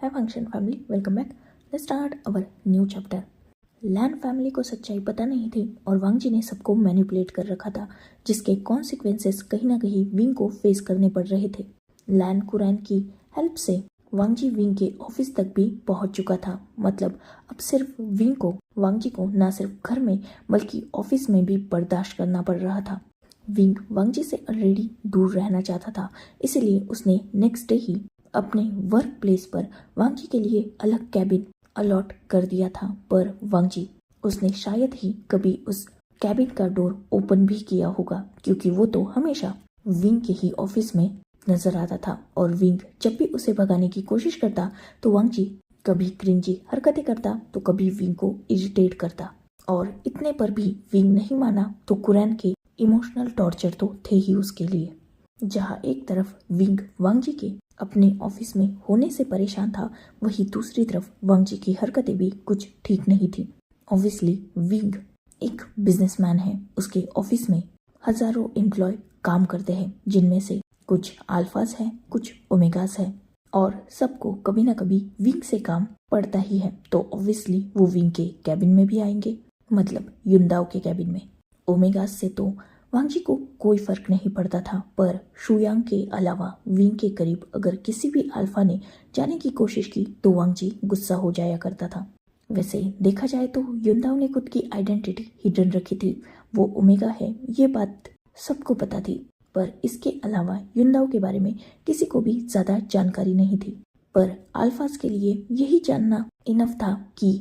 Hi function family, welcome back. Let's start our new chapter. लैन family को सच्चाई पता नहीं थी और वांग जी ने सबको मैनिपुलेट कर रखा था, जिसके कॉन्सिक्वेंसेस कहीं ना कहीं विंग को फेस करने पड़ रहे थे। लैन कुरैन की हेल्प से वांग जी विंग के ऑफिस तक भी पहुंच चुका था। मतलब अब सिर्फ वांग जी को ना सिर्फ घर में बल्कि ऑफिस में भी बर्दाश्त करना पड़ रहा था। विंग वांग जी से ऑलरेडी दूर रहना चाहता था, इसीलिए उसने नेक्स्ट डे ही अपने वर्क प्लेस पर वांग जी के लिए अलग कैबिन अलॉट कर दिया था। पर वांग जी उसने शायद ही कभी उस कैबिन का डोर ओपन भी किया होगा, क्योंकि वो तो हमेशा विंग के ही ऑफिस में नजर आता था और विंग जब भी उसे भगाने की कोशिश करता तो वांग जी कभी क्रिंजी हरकतें करता तो कभी विंग को इरिटेट करता। और इतने पर भी विंग नहीं माना तो कुरैन के इमोशनल टॉर्चर तो थे ही उसके लिए। जहाँ एक तरफ विंग वांग जी के अपने ऑफिस में होने से परेशान था, वहीं दूसरी तरफ वांग जी की हरकतें भी कुछ ठीक नहीं थी। ऑब्वियसली विंग एक बिजनेसमैन है, उसके ऑफिस में हजारों एम्प्लॉय काम करते हैं, जिनमें से कुछ अल्फाज है, कुछ ओमेगास है और सबको कभी ना कभी विंग से काम पड़ता ही है। तो ऑब्वियसली वो विंग के कैबिन में भी आएंगे, मतलब युनदाओ के कैबिन में। ओमेगास से तो वांग जी को कोई फर्क नहीं पड़ता था, पर शुयांग के अलावा विंग के करीब अगर किसी भी अल्फा ने जाने की कोशिश की तो वांग जी गुस्सा हो जाया करता था। वैसे देखा जाए तो युनदाओ ने खुद की आइडेंटिटी हिडन रखी थी, वो ओमेगा है, ये बात सबको पता थी। पर इसके अलावा युनदाओ के बारे में किसी को भी ज्यादा जानकारी नहीं थी। पर अल्फाज के लिए यही जानना इनफ था कि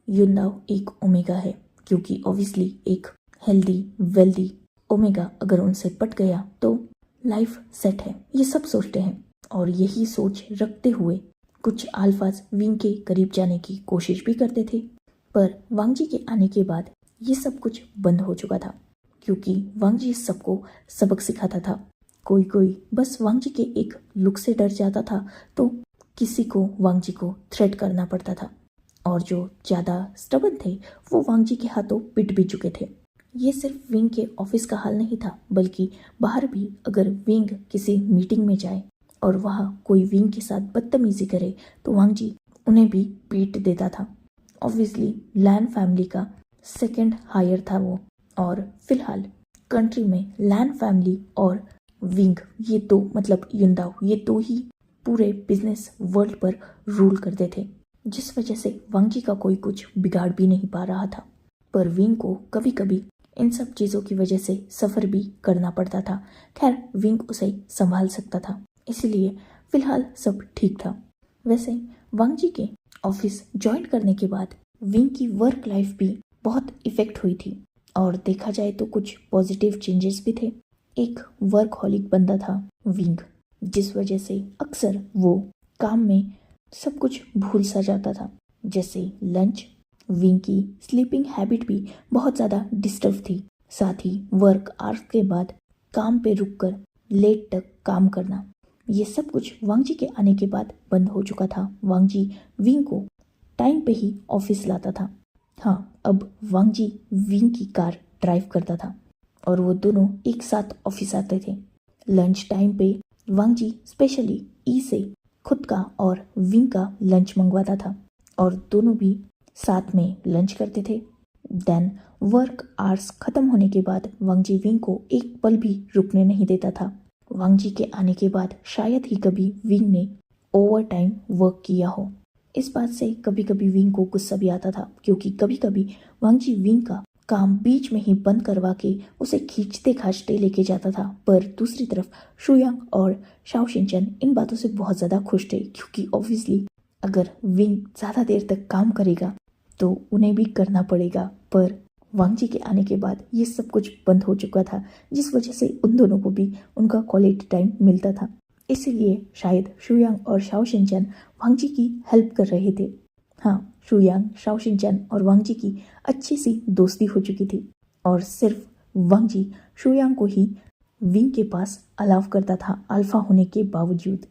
युनदाओ एक ओमेगा है, क्योंकि ऑब्वियसली एक हेल्दी वेल्दी ओमेगा अगर उनसे पट गया तो लाइफ सेट है, ये सब सोचते हैं। और यही सोच रखते हुए कुछ अल्फाज विंग के करीब जाने की कोशिश भी करते थे। पर वांग जी के आने के बाद ये सब कुछ बंद हो चुका था, क्योंकि वांग जी सबको सबक सिखाता था। कोई कोई बस वांग जी के एक लुक से डर जाता था तो किसी को वांग जी को थ्रेट करना पड़ता था, और जो ज्यादा स्टबन थे वो वांग जी के हाथों पिट भी चुके थे। ये सिर्फ विंग के ऑफिस का हाल नहीं था, बल्कि बाहर भी अगर विंग किसी मीटिंग में जाए और वहाँ कोई विंग के साथ बदतमीजी करे तो वांग जी उन्हें भी पीट देता था। ऑब्वियसली लैन फैमिली का सेकंड हायर था वो, और फिलहाल कंट्री में लैन फैमिली और विंग ये दो, मतलब युनदाओ, ये दो ही पूरे बिजनेस वर्ल्ड पर रूल करते थे, जिस वजह से वांग जी का कोई कुछ बिगाड़ भी नहीं पा रहा था। पर विंग को कभी कभी इन सब चीजों की वजह से सफर भी करना पड़ता था। खैर विंग उसे संभाल सकता था, इसलिए फिलहाल सब ठीक था। वैसे वांग जी के ऑफिस ज्वाइन करने के बाद विंग की वर्क लाइफ भी बहुत इफेक्ट हुई थी, और देखा जाए तो कुछ पॉजिटिव चेंजेस भी थे। एक वर्कहॉलिक बंदा था विंग, जिस वजह से अक्सर वो काम में सब कुछ भूल सा जाता था, जैसे लंच। विंग की स्लीपिंग हैबिट भी बहुत ज़्यादा डिस्टर्ब थी, साथ ही वर्क आवर्स के बाद काम पे रुककर लेट तक काम करना, ये सब कुछ वांग जी के आने के बाद बंद हो चुका था। वांग जी विंग को टाइम पे ही ऑफिस लाता था। हाँ, अब वांग जी विंग की कार ड्राइव करता था और वो दोनों एक साथ ऑफिस आते थे। लंच टाइम पे वांग जी स्पेशली ई से खुद का और विंग का लंच मंगवाता था और दोनों भी साथ में लंच करते थे। देन वर्क आवर्स खत्म होने के बाद वांग जी विंग को एक पल भी रुकने नहीं देता था। वांग जी के आने के बाद शायद ही कभी विंग ने ओवर टाइम वर्क किया हो। इस बात से कभी कभी विंग को गुस्सा भी आता था, क्योंकि कभी कभी वांग जी विंग का काम बीच में ही बंद करवा के उसे खींचते खांचते लेके जाता था। पर दूसरी तरफ शुयांग और शाओ शिनचैन इन बातों से बहुत ज्यादा खुश थे, क्योंकि ऑब्वियसली अगर विंग ज्यादा देर तक काम करेगा तो उन्हें भी करना पड़ेगा। पर वांग जी के आने के बाद ये सब कुछ बंद हो चुका था, जिस वजह से उन दोनों को भी उनका क्वालिटी टाइम मिलता था। इसीलिए शायद शुयांग और शाओ शिनचैन वांग जी की हेल्प कर रहे थे। हाँ, शुयांग, शाओ शिनचैन और वांग जी की अच्छी सी दोस्ती हो चुकी थी, और सिर्फ वांग जी शुयांग को ही विंग के पास अलाउ करता था अल्फा होने के बावजूद,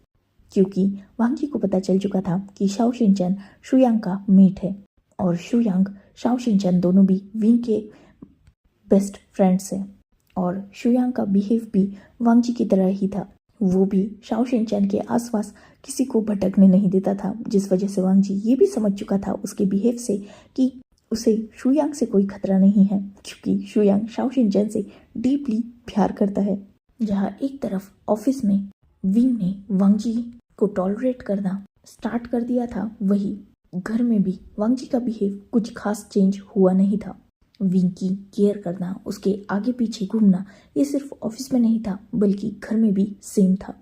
क्योंकि वांग जी को पता चल चुका था कि शाओ शिनचैन शुयांग का मेट है, और शुयांग शाओ शिनचैन दोनों भी विंग के बेस्ट फ्रेंड्स हैं। और शुयांग का बिहेव भी वांग जी की तरह ही था, वो भी शाओ शिनचैन के आसपास किसी को भटकने नहीं देता था, जिस वजह से वांग जी ये भी समझ चुका था उसके बिहेव से कि उसे शुयांग से कोई खतरा नहीं है, क्योंकि शुयांग शाओ शिनचैन से डीपली प्यार करता है। जहाँ एक तरफ ऑफिस में विंग ने वांग जी को टॉलरेट करना स्टार्ट कर दिया था, वही घर में भी वांग जी का बिहेव कुछ खास चेंज हुआ नहीं था। विंग की केयर करना, उसके आगे पीछे घूमना, ये सिर्फ ऑफिस में नहीं था बल्कि घर में भी सेम था।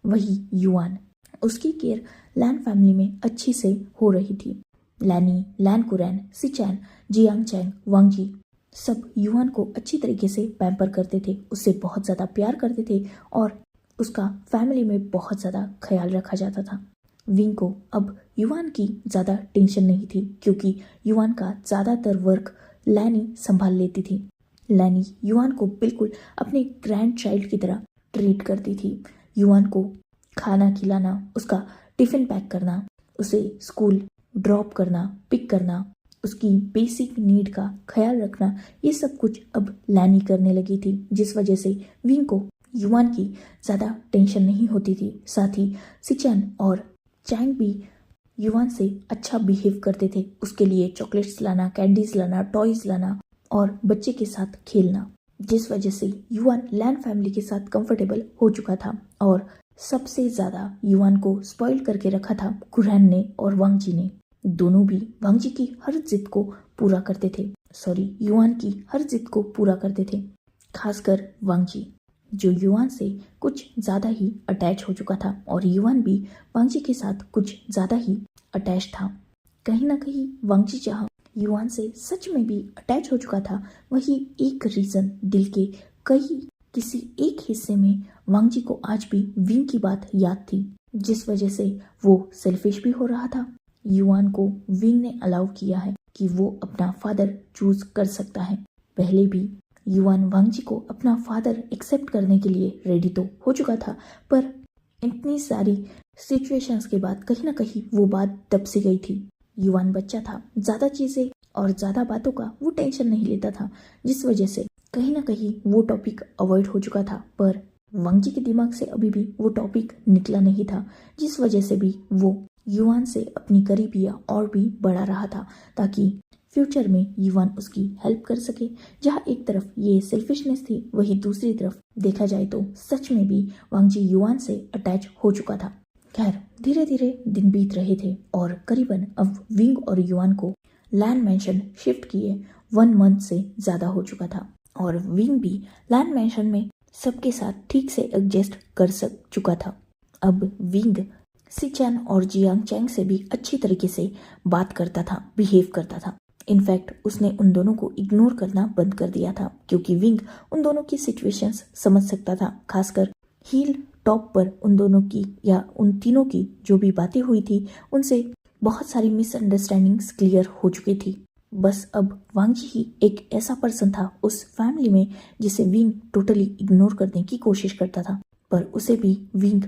वही युआन, उसकी केयर लैन फैमिली में अच्छी से हो रही थी। लैनी, लैन कुरैन, सिचैन, जियांग चैंग, वांग जी सब युआन को अच्छी तरीके से पैम्पर करते थे, उससे बहुत ज़्यादा प्यार करते थे और उसका फैमिली में बहुत ज़्यादा ख्याल रखा जाता था। विंग को अब युआन की ज़्यादा टेंशन नहीं थी, क्योंकि युआन का ज़्यादातर वर्क लैनी संभाल लेती थी। लैनी युआन को बिल्कुल अपने ग्रैंड चाइल्ड की तरह ट्रीट करती थी। युआन को खाना खिलाना, उसका टिफ़िन पैक करना, उसे स्कूल ड्रॉप करना, पिक करना, उसकी बेसिक नीड का ख्याल रखना, ये सब कुछ अब लैनी करने लगी थी, जिस वजह से विंग को युआन की ज़्यादा टेंशन नहीं होती थी। साथ ही सिचैन और चैंग भी युआन से अच्छा बिहेव करते थे, उसके लिए चॉकलेट्स लाना, कैंडीज लाना, टॉयज लाना और बच्चे के साथ खेलना, जिस वजह से युआन लैन फैमिली के साथ कंफर्टेबल हो चुका था। और सबसे ज़्यादा युआन को स्पॉइल करके रखा था कुरैन ने और वांग जी ने। दोनों भी वांग जी की हर जिद को पूरा करते थे, युआन की हर जिद को पूरा करते थे। खासकर वांग जी, जो युआन से कुछ ज़्यादा ही अटैच हो चुका था और युआन भी वांग जी के साथ कुछ ज़्यादा ही अटैच था। कहीं ना कहीं वांग जी जहाँ युआन से सच में भी अटैच हो चुका था, वही एक रीज़न दिल के किसी एक हिस्से में वांग जी को आज भी विंग की बात याद थी, जिस वजह से वो सेल्फिश भी हो रहा था। युआन को विंग ने अलाउ किया है कि वो अपना फादर चूज कर सकता है। पहले भी युआन वांग जी को अपना फादर एक्सेप्ट करने के लिए रेडी तो हो चुका था, पर इतनी सारी सिचुएशंस के बाद कहीं ना कहीं वो बात दब सी गई थी। युआन बच्चा था, ज़्यादा चीज़ें और ज़्यादा बातों का वो टेंशन नहीं लेता था, जिस वजह से कहीं ना कहीं वो टॉपिक अवॉइड हो चुका था। पर वांग जी के दिमाग से अभी भी वो टॉपिक निकला नहीं था, जिस वजह से भी वो युआन से अपनी करीबियाँ और भी बढ़ा रहा था, ताकि फ्यूचर में युआन उसकी हेल्प कर सके। जहाँ एक तरफ ये सेल्फिशनेस थी, वही दूसरी तरफ देखा जाए तो सच में भी वांग जी युआन से अटैच हो चुका था। खैर, धीरे धीरे दिन बीत रहे थे और करीबन अब विंग और युआन को लैन मेंशन शिफ्ट किए 1 मंथ से ज़्यादा हो चुका था और विंग भी लैन मेंशन में सबके साथ ठीक से एडजस्ट कर चुका था। अब विंग सिचैन और जियांग चैंग से भी अच्छी तरीके से बात करता था, बिहेव करता था। इनफैक्ट उसने उन दोनों को इग्नोर करना बंद कर दिया था, क्योंकि विंग उन दोनों की सिचुएशंस समझ सकता था। खासकर हील टॉप पर उन दोनों की या उन तीनों की जो भी बातें हुई थी, उनसे बहुत सारी मिसअंडरस्टैंडिंग्स क्लियर हो चुकी थी। बस अब वांग जी ही एक ऐसा पर्सन था उस फैमिली में जिसे विंग टोटली इग्नोर करने की कोशिश करता था, पर उसे भी विंग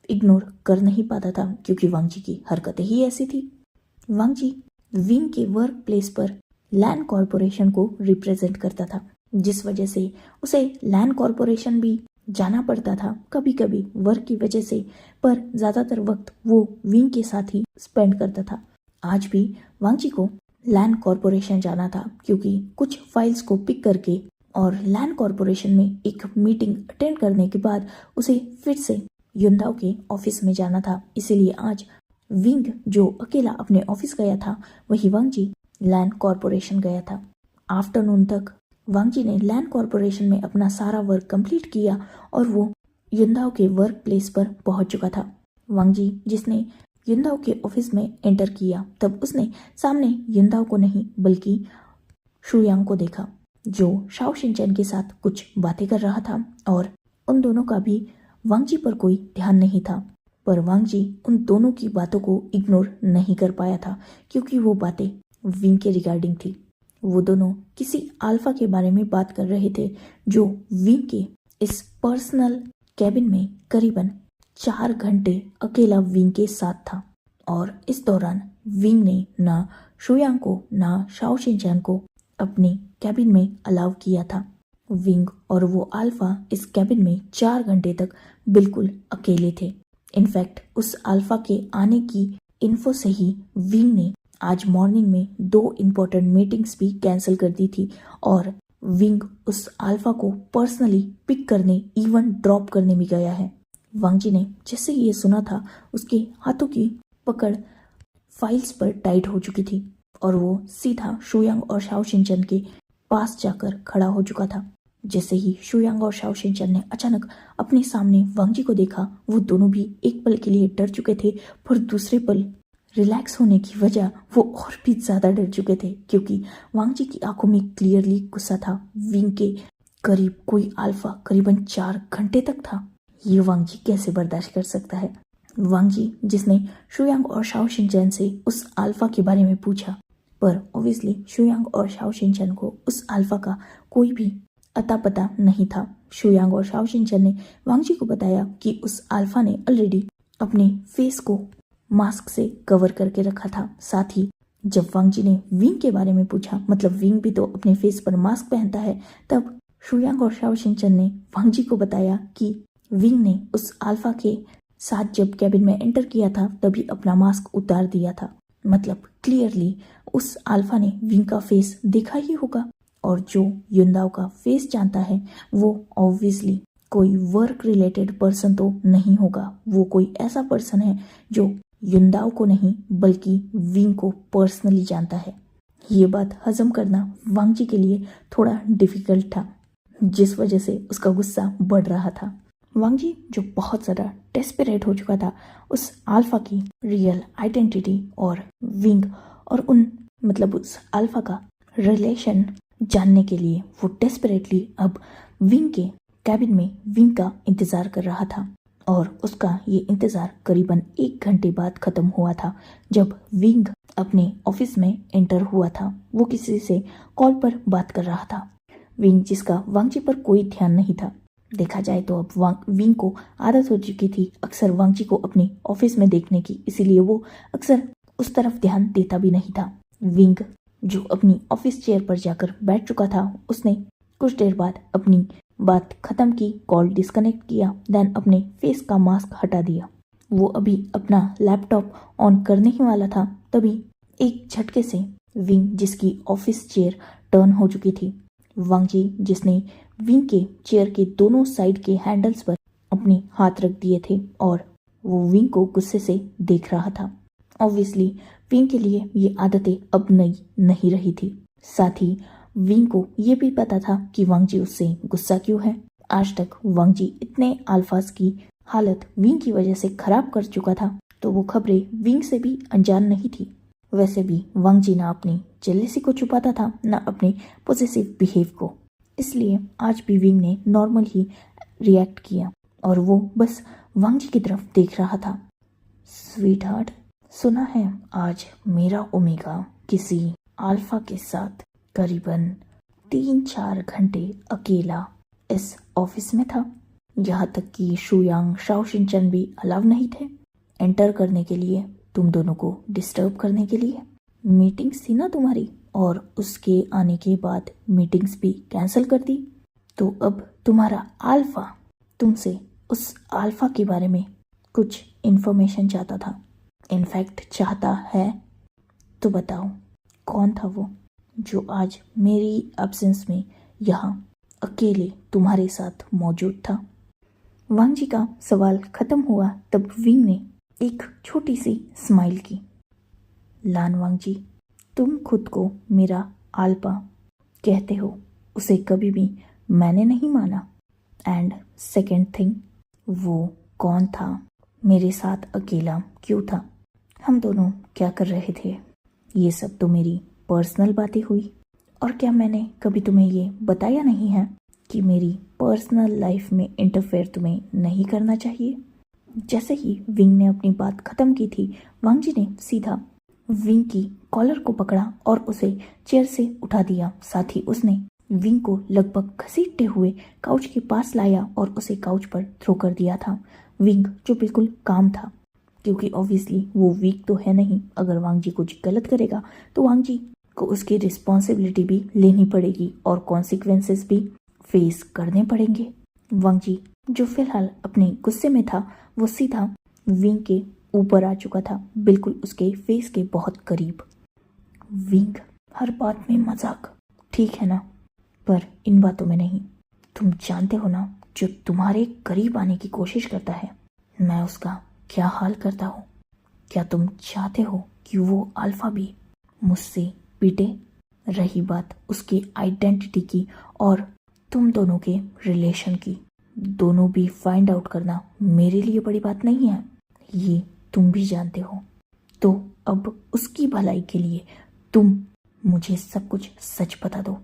इग्नोर कर नहीं पाता था, क्योंकि वांग जी की हरकतें ही ऐसी थी। वांग जी विंग के वर्क प्लेस पर लैन कॉरपोरेशन को रिप्रेजेंट करता था, जिस वजह से उसे लैन कॉरपोरेशन भी जाना पड़ता था कभी कभी वर्क की वजह से, पर ज़्यादातर वक्त वो विंग के साथ ही स्पेंड करता था। आज भी वांग जी को लैन कॉरपोरेशन जाना था, क्योंकि कुछ फाइल्स को पिक करके और लैन कॉरपोरेशन में एक मीटिंग अटेंड करने के बाद उसे फिर से युनदाओ के ऑफिस में जाना था। इसीलिए आज विंग जो अकेला अपने ऑफिस गया था, वही वांग जी लैन कॉरपोरेशन गया था। आफ्टरनून तक वांग जी ने लैन कॉरपोरेशन में अपना सारा वर्क कंप्लीट किया और वो युनदाओ के वर्क प्लेस पर पहुंच चुका था। वांग जी जिसने युनदाओ के ऑफिस में एंटर किया, तब उसने सामने युनदाओ को नहीं बल्कि शुयांग को देखा, जो शाओ शिनचैन के साथ कुछ बातें कर रहा था और उन दोनों का भी वांग जी पर कोई ध्यान नहीं था। पर वांग जी उन दोनों की बातों को इग्नोर नहीं कर पाया था, क्योंकि वो बातें विंग के रिगार्डिंग थी। वो दोनों किसी अल्फा के बारे में बात कर रहे थे, जो विंग के इस पर्सनल कैबिन में करीबन 4 घंटे अकेला विंग के साथ था। और इस दौरान विंग ने ना शुयांग को ना शाओ शिनचैन को अपने कैबिन में अलाउ किया था। विंग और वो अल्फा इस कैबिन में 4 घंटे तक बिल्कुल अकेले थे। इनफैक्ट उस अल्फा के आने की इन्फो से ही विंग ने आज मॉर्निंग में 2 इम्पोर्टेंट मीटिंग्स भी कैंसिल कर दी थी और विंग उस अल्फा को पर्सनली पिक करने इवन ड्रॉप करने भी गया है। वांग जी ने जैसे ही ये सुना था उसके हाथों की पकड़ फाइल्स पर टाइट हो चुकी थी और वो सीधा शुयांग और शाओ शिनचन के पास जाकर खड़ा हो चुका था। जैसे ही शुयांग और शाओ शिनचन ने अचानक अपने सामने वांग जी को देखा, वो दोनों भी एक पल के लिए डर चुके थे, पर दूसरे पल रिलैक्स होने की वजह वो और भी ज्यादा डर चुके थे, क्योंकि वांग जी की आंखों में क्लियरली गुस्सा था। विंग के करीब कोई अल्फा करीबन 4 घंटे तक था। ये वांग जी कैसे बर्दाश्त कर सकता है? वांग जी जिसने शुयांग और शाओ शिनचन से उस अल्फा के बारे में पूछा, पर ऑब्वियसली शुयांग और शाओ शिनचन को उस अल्फा का कोई भी अता पता नहीं था। शुयांग और शाओ शिनचन ने वांग जी को बताया कि उस अल्फा ने ऑलरेडी अपने फेस को मास्क से कवर करके रखा था। साथ ही जब वांग जी ने विंग के बारे में पूछा, मतलब विंग भी तो अपने फेस पर मास्क पहनता है, तब शुयांग और शाओ शिनचन ने वांग जी को बताया कि विंग ने उस अल्फा के साथ जब कैबिन में एंटर किया था तभी अपना मास्क उतार दिया था। मतलब क्लियरली उस अल्फा ने विंग का फेस देखा ही होगा, और जो युंदाओ का फेस जानता है वो ऑब्वियसली कोई वर्क रिलेटेड पर्सन तो नहीं होगा। वो कोई ऐसा पर्सन है जो युंदाओ को नहीं बल्कि विंग को पर्सनली जानता है। ये बात हजम करना वांग जी के लिए थोड़ा डिफिकल्ट था, जिस वजह से उसका गुस्सा बढ़ रहा था। वांग जी जो बहुत ज़्यादा डेस्परेट हो चुका था उस अल्फा की रियल आइडेंटिटी और विंग और उस अल्फा का रिलेशन जानने के लिए, वो डेस्परेटली अब विंग के कैबिन में विंग का इंतजार कर रहा था। और उसका ये इंतजार करीबन 1 घंटे बाद खत्म हुआ था, जब विंग अपने ऑफिस में एंटर हुआ था। वो किसी से कॉल पर बात कर रहा था। विंग जिसका वांग जी पर कोई ध्यान नहीं था। देखा जाए तो अब विंग को आदत हो चुकी थी अक्सर वांग जी को अपने ऑफिस में देखने की, इसीलिए वो अक्सर उस तरफ ध्यान देता भी नहीं था। विंग जो अपनी ऑफिस चेयर पर जाकर बैठ चुका था, उसने कुछ देर बाद अपनी बात खत्म की, कॉल डिस्कनेक्ट किया, देन अपने फेस का मास्क हटा दिया। वो अभी अपना लैपटॉप ऑन करने ही वाला था, तभी एक झटके से विंग जिसकी ऑफिस चेयर टर्न हो चुकी थी, वांग जी जिसने विंग के चेयर के दोनों साइड के हैंडल्स पर अपने हाथ रख दिए थे और वो विंग को गुस्से से देख रहा था। ऑब्वियसली विंग के लिए ये आदतें अब नई नहीं रही थी। साथ ही विंग को ये भी पता था कि वांग जी उससे गुस्सा क्यों है। आज तक वांग जी इतने अल्फाज की हालत विंग की वजह से खराब कर चुका था, तो वो खबरें विंग से भी अनजान नहीं थी। वैसे भी वांग जी ना अपनी जेलेसी को छुपाता था, ना अपने पॉसेसिव बिहेव को, इसलिए आज भी विंग ने नॉर्मल ही रिएक्ट किया और वो बस वांग जी की तरफ देख रहा था। स्वीट हार्ट, सुना है आज मेरा ओमेगा किसी अल्फा के साथ करीबन 3-4 घंटे अकेला इस ऑफिस में था। यहाँ तक कि शुयांग शाओ शिनचन भी अलाउ नहीं थे एंटर करने के लिए, तुम दोनों को डिस्टर्ब करने के लिए। मीटिंग्स थी ना तुम्हारी, और उसके आने के बाद मीटिंग्स भी कैंसिल कर दी, तो अब तुम्हारा अल्फा तुमसे उस अल्फा के बारे में कुछ इन्फॉर्मेशन चाहता था। इनफैक्ट चाहता है, तो बताओ कौन था वो जो आज मेरी एब्सेंस में यहाँ अकेले तुम्हारे साथ मौजूद था। वांग जी का सवाल खत्म हुआ तब विंग ने एक छोटी सी स्माइल की। लान वांग जी, तुम खुद को मेरा अल्फा कहते हो, उसे कभी भी मैंने नहीं माना। एंड सेकेंड थिंग, वो कौन था, मेरे साथ अकेला क्यों था, हम दोनों क्या कर रहे थे, ये सब तो मेरी पर्सनल बातें हुई। और क्या मैंने कभी तुम्हें ये बताया नहीं है कि मेरी पर्सनल लाइफ में इंटरफेयर तुम्हें नहीं करना चाहिए। जैसे ही विंग ने अपनी बात खत्म की थी, वांग जी ने सीधा विंग की कॉलर को पकड़ा और उसे चेयर से उठा दिया। साथ ही उसने विंग को लगभग घसीटते हुए काउच के पास लाया और उसे काउच पर थ्रो कर दिया था। विंग जो बिल्कुल काम था, क्योंकि ऑब्वियसली वो वीक तो है नहीं। अगर वांग जी कुछ गलत करेगा तो वांग जी को उसकी रिस्पॉन्सिबिलिटी भी लेनी पड़ेगी और कॉन्सिक्वेंसेस भी फेस करने पड़ेंगे। वांग जी जो फिलहाल अपने गुस्से में था, वो सीधा विंग के ऊपर आ चुका था, बिल्कुल उसके फेस के बहुत करीब। विंग, हर बात में मजाक, ठीक है ना, पर इन बातों में नहीं। तुम जानते हो ना, जो तुम्हारे करीब आने की कोशिश करता है, मैं उसका क्या हाल करता हूँ। क्या तुम चाहते हो कि वो अल्फा भी मुझसे पीटे? रही बात उसकी आइडेंटिटी की और तुम दोनों के रिलेशन की, दोनों भी फाइंड आउट करना मेरे लिए बड़ी बात नहीं है, ये तुम भी जानते हो। तो अब उसकी भलाई के लिए तुम मुझे सब कुछ सच बता दो।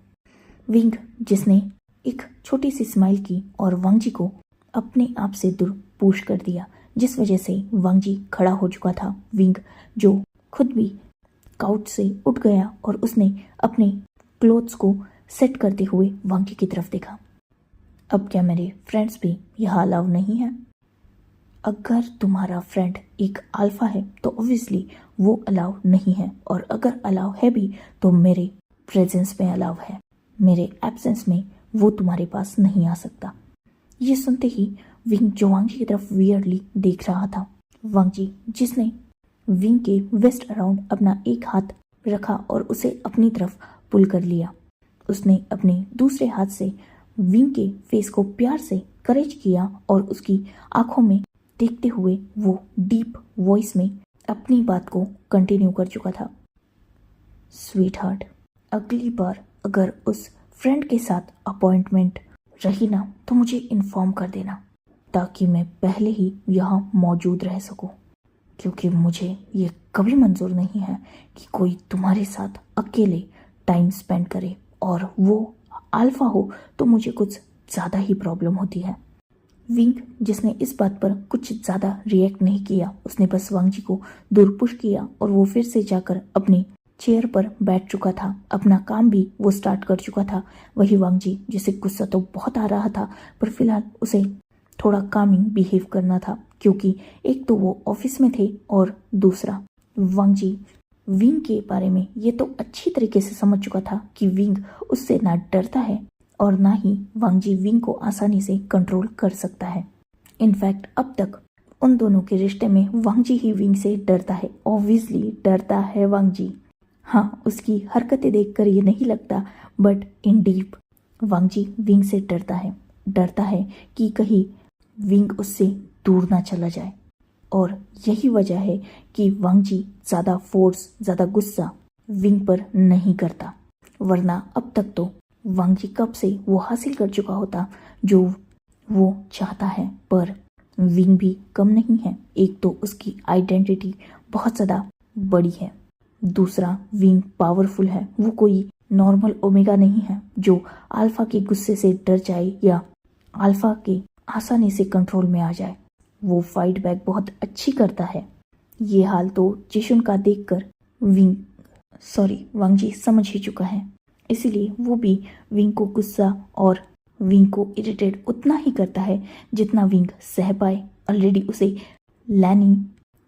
विंग, जिसने एक छोटी सी स्माइल की और वांगजी को अपने आप से दूर पुश कर दिया, जिस वजह से वांगजी खड़ा हो चुका था। विंग, जो खुद भी काउच से उठ गया और उसने अपने क्लोथ्स को सेट करते हुए वांगजी की तरफ देखा। अब क्या मेरे फ्रेंड्स भी यहाँ अलाउ नहीं है? अगर तुम्हारा फ्रेंड एक अल्फा है तो ऑब्वियसली वो अलाउ नहीं है, और अगर अलाउ है भी तो मेरे प्रेजेंस में अलाउ है, मेरे एब्सेंस में वो तुम्हारे पास नहीं आ सकता। ये सुनते ही विंग, जो वांगजी की तरफ वियर्डली देख रहा था, वांगजी जिसने विंग के वेस्ट अराउंड अपना एक हाथ रखा और उसे अपनी तरफ पुल कर लिया, उसने अपने दूसरे हाथ से विंग के फेस को प्यार से करेज किया और उसकी आंखों में देखते हुए वो डीप वॉइस में अपनी बात को कंटिन्यू कर चुका था। स्वीट हार्ट, अगली बार अगर उस फ्रेंड के साथ अपॉइंटमेंट रही ना तो मुझे इन्फॉर्म कर देना, ताकि मैं पहले ही यहाँ मौजूद रह सकूं, क्योंकि मुझे ये कभी मंजूर नहीं है कि कोई तुम्हारे साथ अकेले टाइम स्पेंड करे, और वो अल्फा हो तो मुझे कुछ ज़्यादा ही प्रॉब्लम होती है। विंग, जिसने इस बात पर कुछ ज़्यादा रिएक्ट नहीं किया, उसने बस वांगजी को दूर पुश किया और वो फिर से जाकर अपनी चेयर पर बैठ चुका था। अपना काम भी वो स्टार्ट कर चुका था। वही वांगजी, जिसे गुस्सा तो बहुत आ रहा था, पर फिलहाल उसे थोड़ा कामिंग बिहेव करना था, क्योंकि एक तो वो ऑफिस में थे और दूसरा वांगजी विंग के बारे में ये तो अच्छी तरीके से समझ चुका था कि विंग उससे ना डरता है और ना ही वांगजी विंग को आसानी से कंट्रोल कर सकता है। इनफैक्ट अब तक उन दोनों के रिश्ते में वांगजी ही विंग से डरता है। ऑब्वियसली डरता है वांगजी। हाँ, उसकी हरकतें देखकर ये नहीं लगता, बट इन डीप वांगजी विंग से डरता है कि कहीं विंग उससे दूर ना चला जाए। और यही वजह है कि वांगजी ज़्यादा फोर्स, ज़्यादा गुस्सा विंग पर नहीं करता, वरना अब तक तो वांगजी कब से वो हासिल कर चुका होता जो वो चाहता है। पर विंग भी कम नहीं है। एक तो उसकी आइडेंटिटी बहुत ज़्यादा बड़ी है, दूसरा विंग पावरफुल है। वो कोई नॉर्मल ओमेगा नहीं है जो अल्फा के गुस्से से डर जाए या अल्फा के आसानी से कंट्रोल में आ जाए। वो फाइट बैक बहुत अच्छी करता है। ये हाल तो जिशुन का देखकर वांगजी समझ ही चुका है, इसीलिए वो भी विंग को गुस्सा और विंग को इरिटेट उतना ही करता है जितना विंग सह पाए। ऑलरेडी उसे लैनी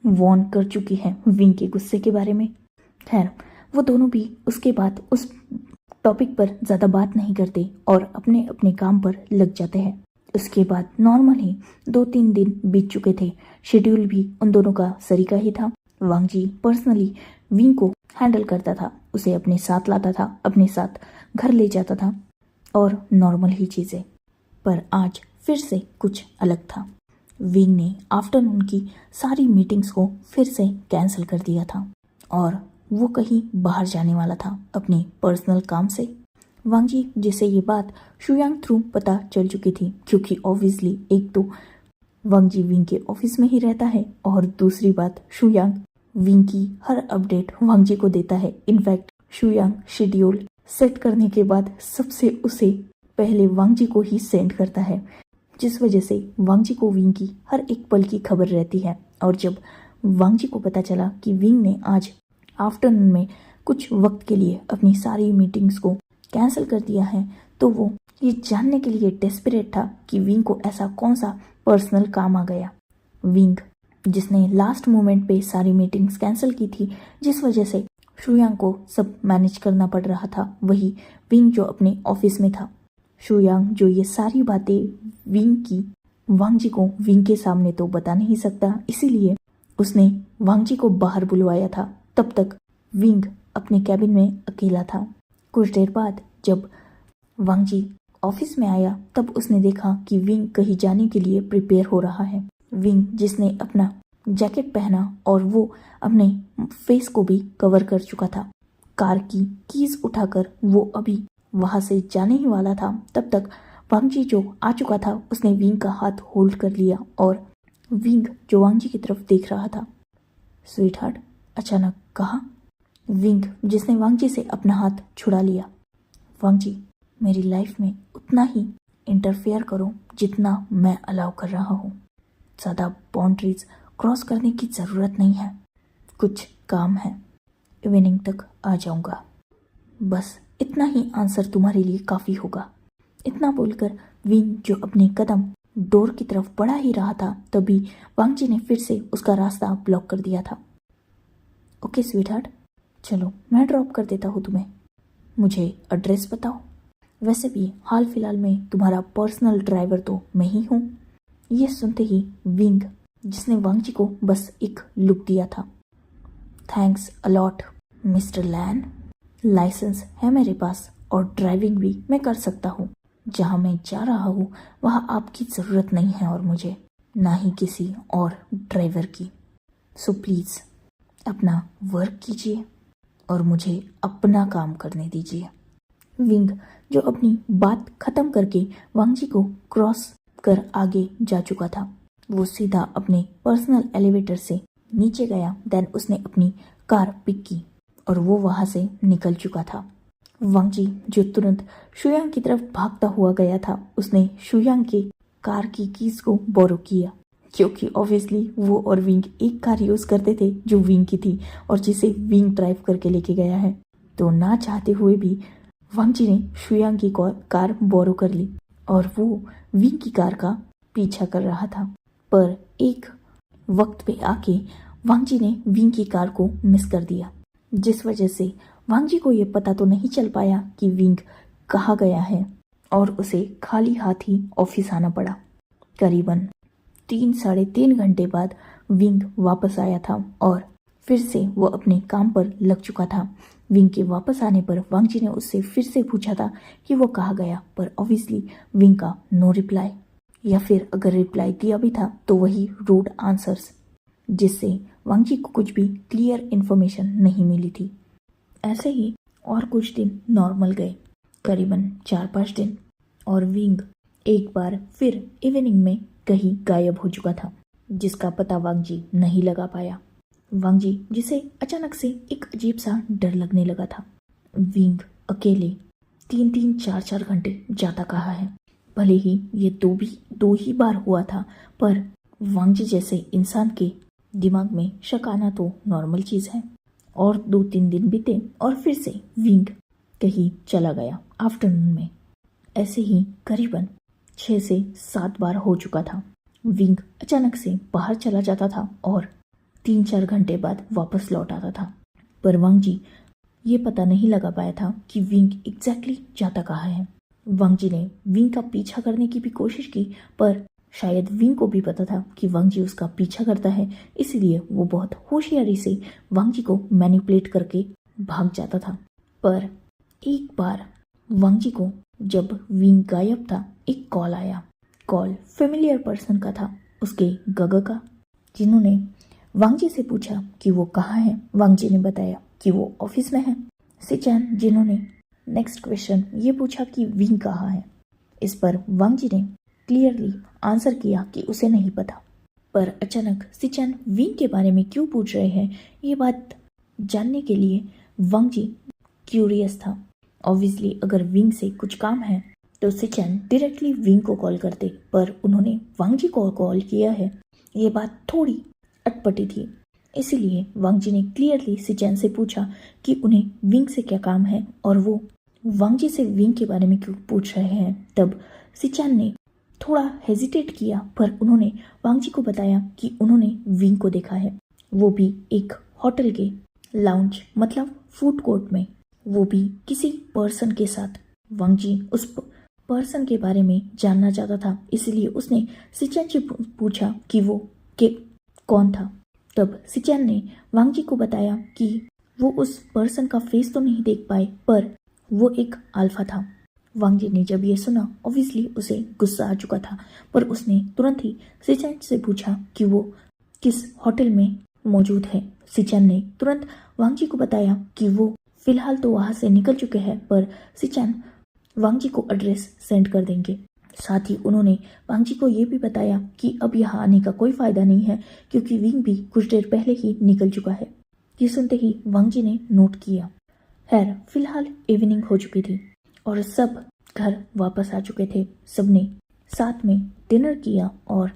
वॉर्न कर चुकी है विंग के गुस्से के बारे में। खैर, वो दोनों भी उसके बाद उस टॉपिक पर ज़्यादा बात नहीं करते और अपने अपने काम पर लग जाते हैं। उसके बाद नॉर्मल ही 2-3 दिन बीत चुके थे। शेड्यूल भी उन दोनों का सरीका ही था। वांगजी पर्सनली विंग को हैंडल करता था, उसे अपने साथ लाता था, अपने साथ घर ले जाता था और नॉर्मल ही चीज़ें। पर आज फिर से कुछ अलग था। विंग ने आफ्टरनून की सारी मीटिंग्स को फिर से कैंसिल कर दिया था और वो कहीं बाहर जाने वाला था अपने पर्सनल काम से। वांगजी, जिसे ये बात शुयांग थ्रू पता चल चुकी थी, क्योंकि ऑब्वियसली एक तो वांगजी विंग के ऑफिस में ही रहता है और दूसरी बात शुयांग विंग की हर अपडेट वांगजी को देता है। इनफैक्ट शुयांग शेड्यूल सेट करने के बाद सबसे उसे पहले वांगजी को ही सेंड करता है, जिस वजह से वांगजी को विंग की हर एक पल की खबर रहती है। और जब वांगजी को पता चला कि विंग ने आज आफ्टरनून में कुछ वक्त के लिए अपनी सारी मीटिंग्स को कैंसिल कर दिया है, तो वो ये जानने के लिए डेस्परेट था कि विंग को ऐसा कौन सा पर्सनल काम आ गया। विंग, जिसने लास्ट मोमेंट पे सारी मीटिंग्स कैंसिल की थी, जिस वजह से शुयांग को सब मैनेज करना पड़ रहा था, वही विंग जो अपने ऑफिस में था। शुयांग, जो ये सारी बातें विंग की वांग जी को विंग के सामने तो बता नहीं सकता, इसीलिए उसने वांग जी को बाहर बुलवाया था। तब तक विंग अपने कैबिन में अकेला था। कुछ देर बाद जब वांग जी ऑफिस में आया तब उसने देखा कि विंग कहीं जाने के लिए प्रिपेयर हो रहा है। विंग जिसने अपना जैकेट पहना और वो अपने फेस को भी कवर कर चुका था। कार की कीज उठाकर वो अभी वहां से जाने ही वाला था, तब तक वांग जी जो आ चुका था उसने विंग का हाथ होल्ड कर लिया और विंग जो वांग जी की तरफ देख रहा था। स्वीट हार्ट, अचानक कहा। विंग जिसने वांग जी से अपना हाथ छुड़ा लिया। वांग जी, मेरी लाइफ में उतना ही इंटरफेयर करो जितना मैं अलाउ कर रहा हूँ। ज़्यादा बाउंड्रीज क्रॉस करने की ज़रूरत नहीं है। कुछ काम है, इवनिंग तक आ जाऊंगा। बस इतना ही आंसर तुम्हारे लिए काफ़ी होगा। इतना बोलकर विंग जो अपने कदम डोर की तरफ बढ़ा ही रहा था, तभी वांग जी ने फिर से उसका रास्ता ब्लॉक कर दिया था। ओके स्वीटहार्ट, चलो मैं ड्रॉप कर देता हूँ तुम्हें। मुझे एड्रेस बताओ। वैसे भी हाल फिलहाल में तुम्हारा पर्सनल ड्राइवर तो मैं ही हूँ। ये सुनते ही विंग जिसने वांग जी को बस एक लुक दिया था। थैंक्स अलॉट मिस्टर लैन। लाइसेंस है मेरे पास और ड्राइविंग भी मैं कर सकता हूँ। जहाँ मैं जा रहा हूँ वहाँ आपकी ज़रूरत नहीं है और मुझे ना ही किसी और ड्राइवर की। सो प्लीज़ अपना वर्क कीजिए और मुझे अपना काम करने दीजिए। विंग जो अपनी बात खत्म करके वांग जी को क्रॉस कर आगे जा चुका था, वो सीधा अपने पर्सनल एलिवेटर से नीचे गया। देन उसने अपनी कार पिक की और वो वहां से निकल चुका था। वांग जी जो तुरंत शुयांग की तरफ भागता हुआ गया था, उसने शुयांग के कार की कीज को बोरो किया, क्योंकि ऑब्वियसली वो और विंग एक कार यूज करते थे जो विंग की थी और जिसे विंग ड्राइव करके लेके गया है। तो ना चाहते हुए भी वांग जी ने शुयांग की कार बोरो कर ली और वो विंग की कार का पीछा कर रहा था। पर एक वक्त पे आके वांग जी ने विंग की कार को मिस कर दिया, जिस वजह से वांग जी को ये पता तो नहीं चल पाया कि विंग कहाँ गया है और उसे खाली हाथ ही ऑफिस आना पड़ा। करीबन 3-3.5 घंटे बाद विंग वापस आया था और फिर से वो अपने काम पर लग चुका था। विंग के वापस आने पर वांग जी ने उससे फिर से पूछा था कि वो कहाँ गया, पर ऑब्वियसली विंग का नो रिप्लाई, या फिर अगर रिप्लाई दिया भी था तो वही रूड आंसर्स, जिससे वांग जी को कुछ भी क्लियर इन्फॉर्मेशन नहीं मिली थी। ऐसे ही और कुछ दिन नॉर्मल गए, करीबन 4-5 दिन, और विंग एक बार फिर इवनिंग में कहीं गायब हो चुका था, जिसका पता वांग जी नहीं लगा पाया। वांग जी जिसे अचानक से एक अजीब सा डर लगने लगा था। विंग अकेले 3-3, 4-4 घंटे जाता कहा है। भले ही ये दो ही बार हुआ था, पर वांग जी जैसे इंसान के दिमाग में शक आना तो नॉर्मल चीज है। और 2-3 दिन बीते और फिर से विंग कहीं चला गया आफ्टरनून में। ऐसे ही करीबन 6 से 7 बार हो चुका था। विंग अचानक से बाहर चला जाता था और 3-4 घंटे बाद वापस लौट आता था, पर वांग जी ये पता नहीं लगा पाया था कि विंग एग्जैक्टली जाता कहाँ है। वांग जी ने विंग का पीछा करने की भी कोशिश की, पर शायद विंग को भी पता था कि वांग जी उसका पीछा करता है, इसलिए वो बहुत होशियारी से वांग जी को मैनिपुलेट करके भाग जाता था। पर एक बार वांग जी को जब विंग गायब था, एक कॉल आया। कॉल फेमिलियर पर्सन का था, उसके गगा का, जिन्होंने वांग जी से पूछा कि वो कहाँ है। वांग जी ने बताया कि वो ऑफिस में है। सिचैन जिन्होंने नेक्स्ट क्वेश्चन ये पूछा कि विंग कहाँ है। इस पर वांग जी ने क्लियरली आंसर किया कि उसे नहीं पता। पर अचानक सिचैन विंग के बारे में क्यों पूछ रहे हैं, ये बात जानने के लिए वांग जी क्यूरियस था। ऑब्वियसली अगर विंग से कुछ काम है तो सिचैन डायरेक्टली विंग को कॉल करते, पर उन्होंने वांग जी को कॉल किया है, ये बात थोड़ी अटपटी थी। इसीलिए वांग जी ने क्लियरली सिचैन से पूछा कि उन्हें विंग से क्या काम है और वो वांग जी से विंग के बारे में क्यों पूछ रहे हैं। तब सिचैन ने थोड़ा हेजिटेट किया, पर उन्होंने वांग जी को बताया कि उन्होंने विंग को देखा है, वो भी एक होटल के लाउंज मतलब फूड कोर्ट में, वो भी किसी पर्सन के साथ। वांग जी उस पर्सन के बारे में जानना चाहता था, इसलिए उसने सिचन से पूछा कि वो कौन था। तब सिचन ने वांग जी को बताया कि वो उस पर्सन का फेस तो नहीं देख पाए, पर वो एक अल्फा था। वांग जी ने जब ये सुना, ऑब्वियसली उसे गुस्सा आ चुका था, पर उसने तुरंत ही सिचन से पूछा कि वो किस होटल में मौजूद है। सिचन ने तुरंत वांग जी को बताया कि वो फिलहाल तो वहाँ से निकल चुके हैं, पर सिचन वांग जी को एड्रेस सेंड कर देंगे। साथ ही उन्होंने वांग जी को ये भी बताया कि अब यहाँ आने का कोई फायदा नहीं है, क्योंकि विंग भी कुछ देर पहले ही निकल चुका है। ये सुनते ही वांग जी ने नोट किया। खैर, फिलहाल इवनिंग हो चुकी थी और सब घर वापस आ चुके थे। सबने साथ में डिनर किया और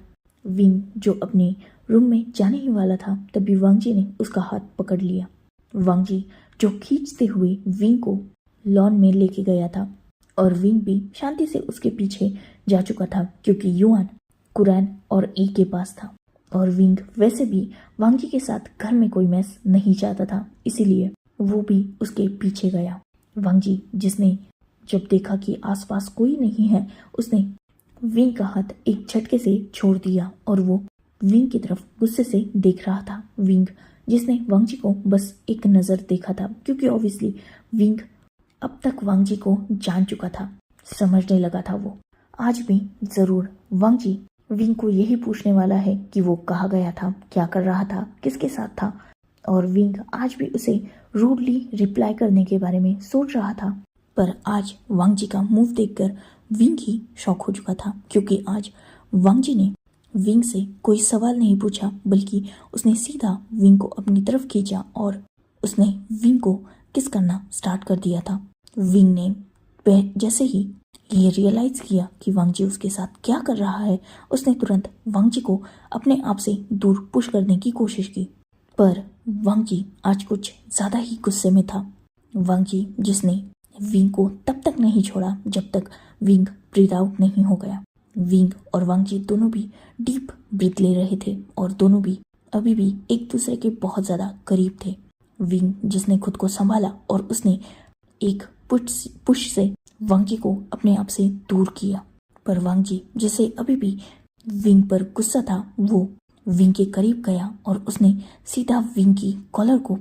विंग जो अपने रूम में जाने ही वाला था, तभी वांग जी ने उसका हाथ पकड़ लिया। वांग जी जो खींचते हुए विंग को लॉन में लेके गया था और विंग भी शांति से उसके पीछे जा चुका था, क्योंकि युआन, कुरैन और ई के पास था और विंग वैसे भी वांग जी के साथ घर में कोई मैस नहीं चाहता था, इसीलिए वो भी उसके पीछे गया। वांग जी जिसने जब देखा कि आसपास कोई नहीं है, उसने विंग का हाथ एक झटके से छोड़ दिया और वो विंग की तरफ गुस्से से देख रहा था। विंग जिसने वांग जी को बस एक नज़र देखा था, क्योंकि ऑब्वियसली विंग अब तक वांग जी को जान चुका था, समझने लगा था वो। आज भी ज़रूर वांग जी विंग को यही पूछने वाला है कि वो कहाँ गया था, क्या कर रहा था, किसके साथ था, और विंग आज भी उसे रूडली रिप्लाई करने के बारे में सोच रहा था। पर आज वांग जी का मूव देखकर विंग ही शॉक हो चुका था, क्योंकि आज वांग जी ने विंग से कोई सवाल नहीं पूछा, बल्कि उसने सीधा विंग को अपनी तरफ खींचा और उसने विंग को किस करना स्टार्ट कर दिया था। विंग ने जैसे ही ये रियलाइज किया कि वांग जी उसके साथ क्या कर रहा है, उसने तुरंत वांग जी को अपने आप से दूर पुश करने की कोशिश की। पर वांग जी आज कुछ ज़्यादा ही गुस्से में था। वांग जी जिसने विंग को तब तक नहीं छोड़ा जब तक विंग ब्रीथ आउट नहीं हो गया। विंग और वांग जी दोनों भी डीप ब्रीथ ले रहे थे और दोनों भी अभी भी एक दूसरे के बहुत ज़्यादा करीब थे। विंग जिसने खुद को संभाला और उसने एक पुश से वांग जी को अपने आप से दूर किया, पर वांग जी जिसे अभी भी विंग पर गुस्सा था, वो विंग के करीब गया और उसने सीधा विंग की कॉलर को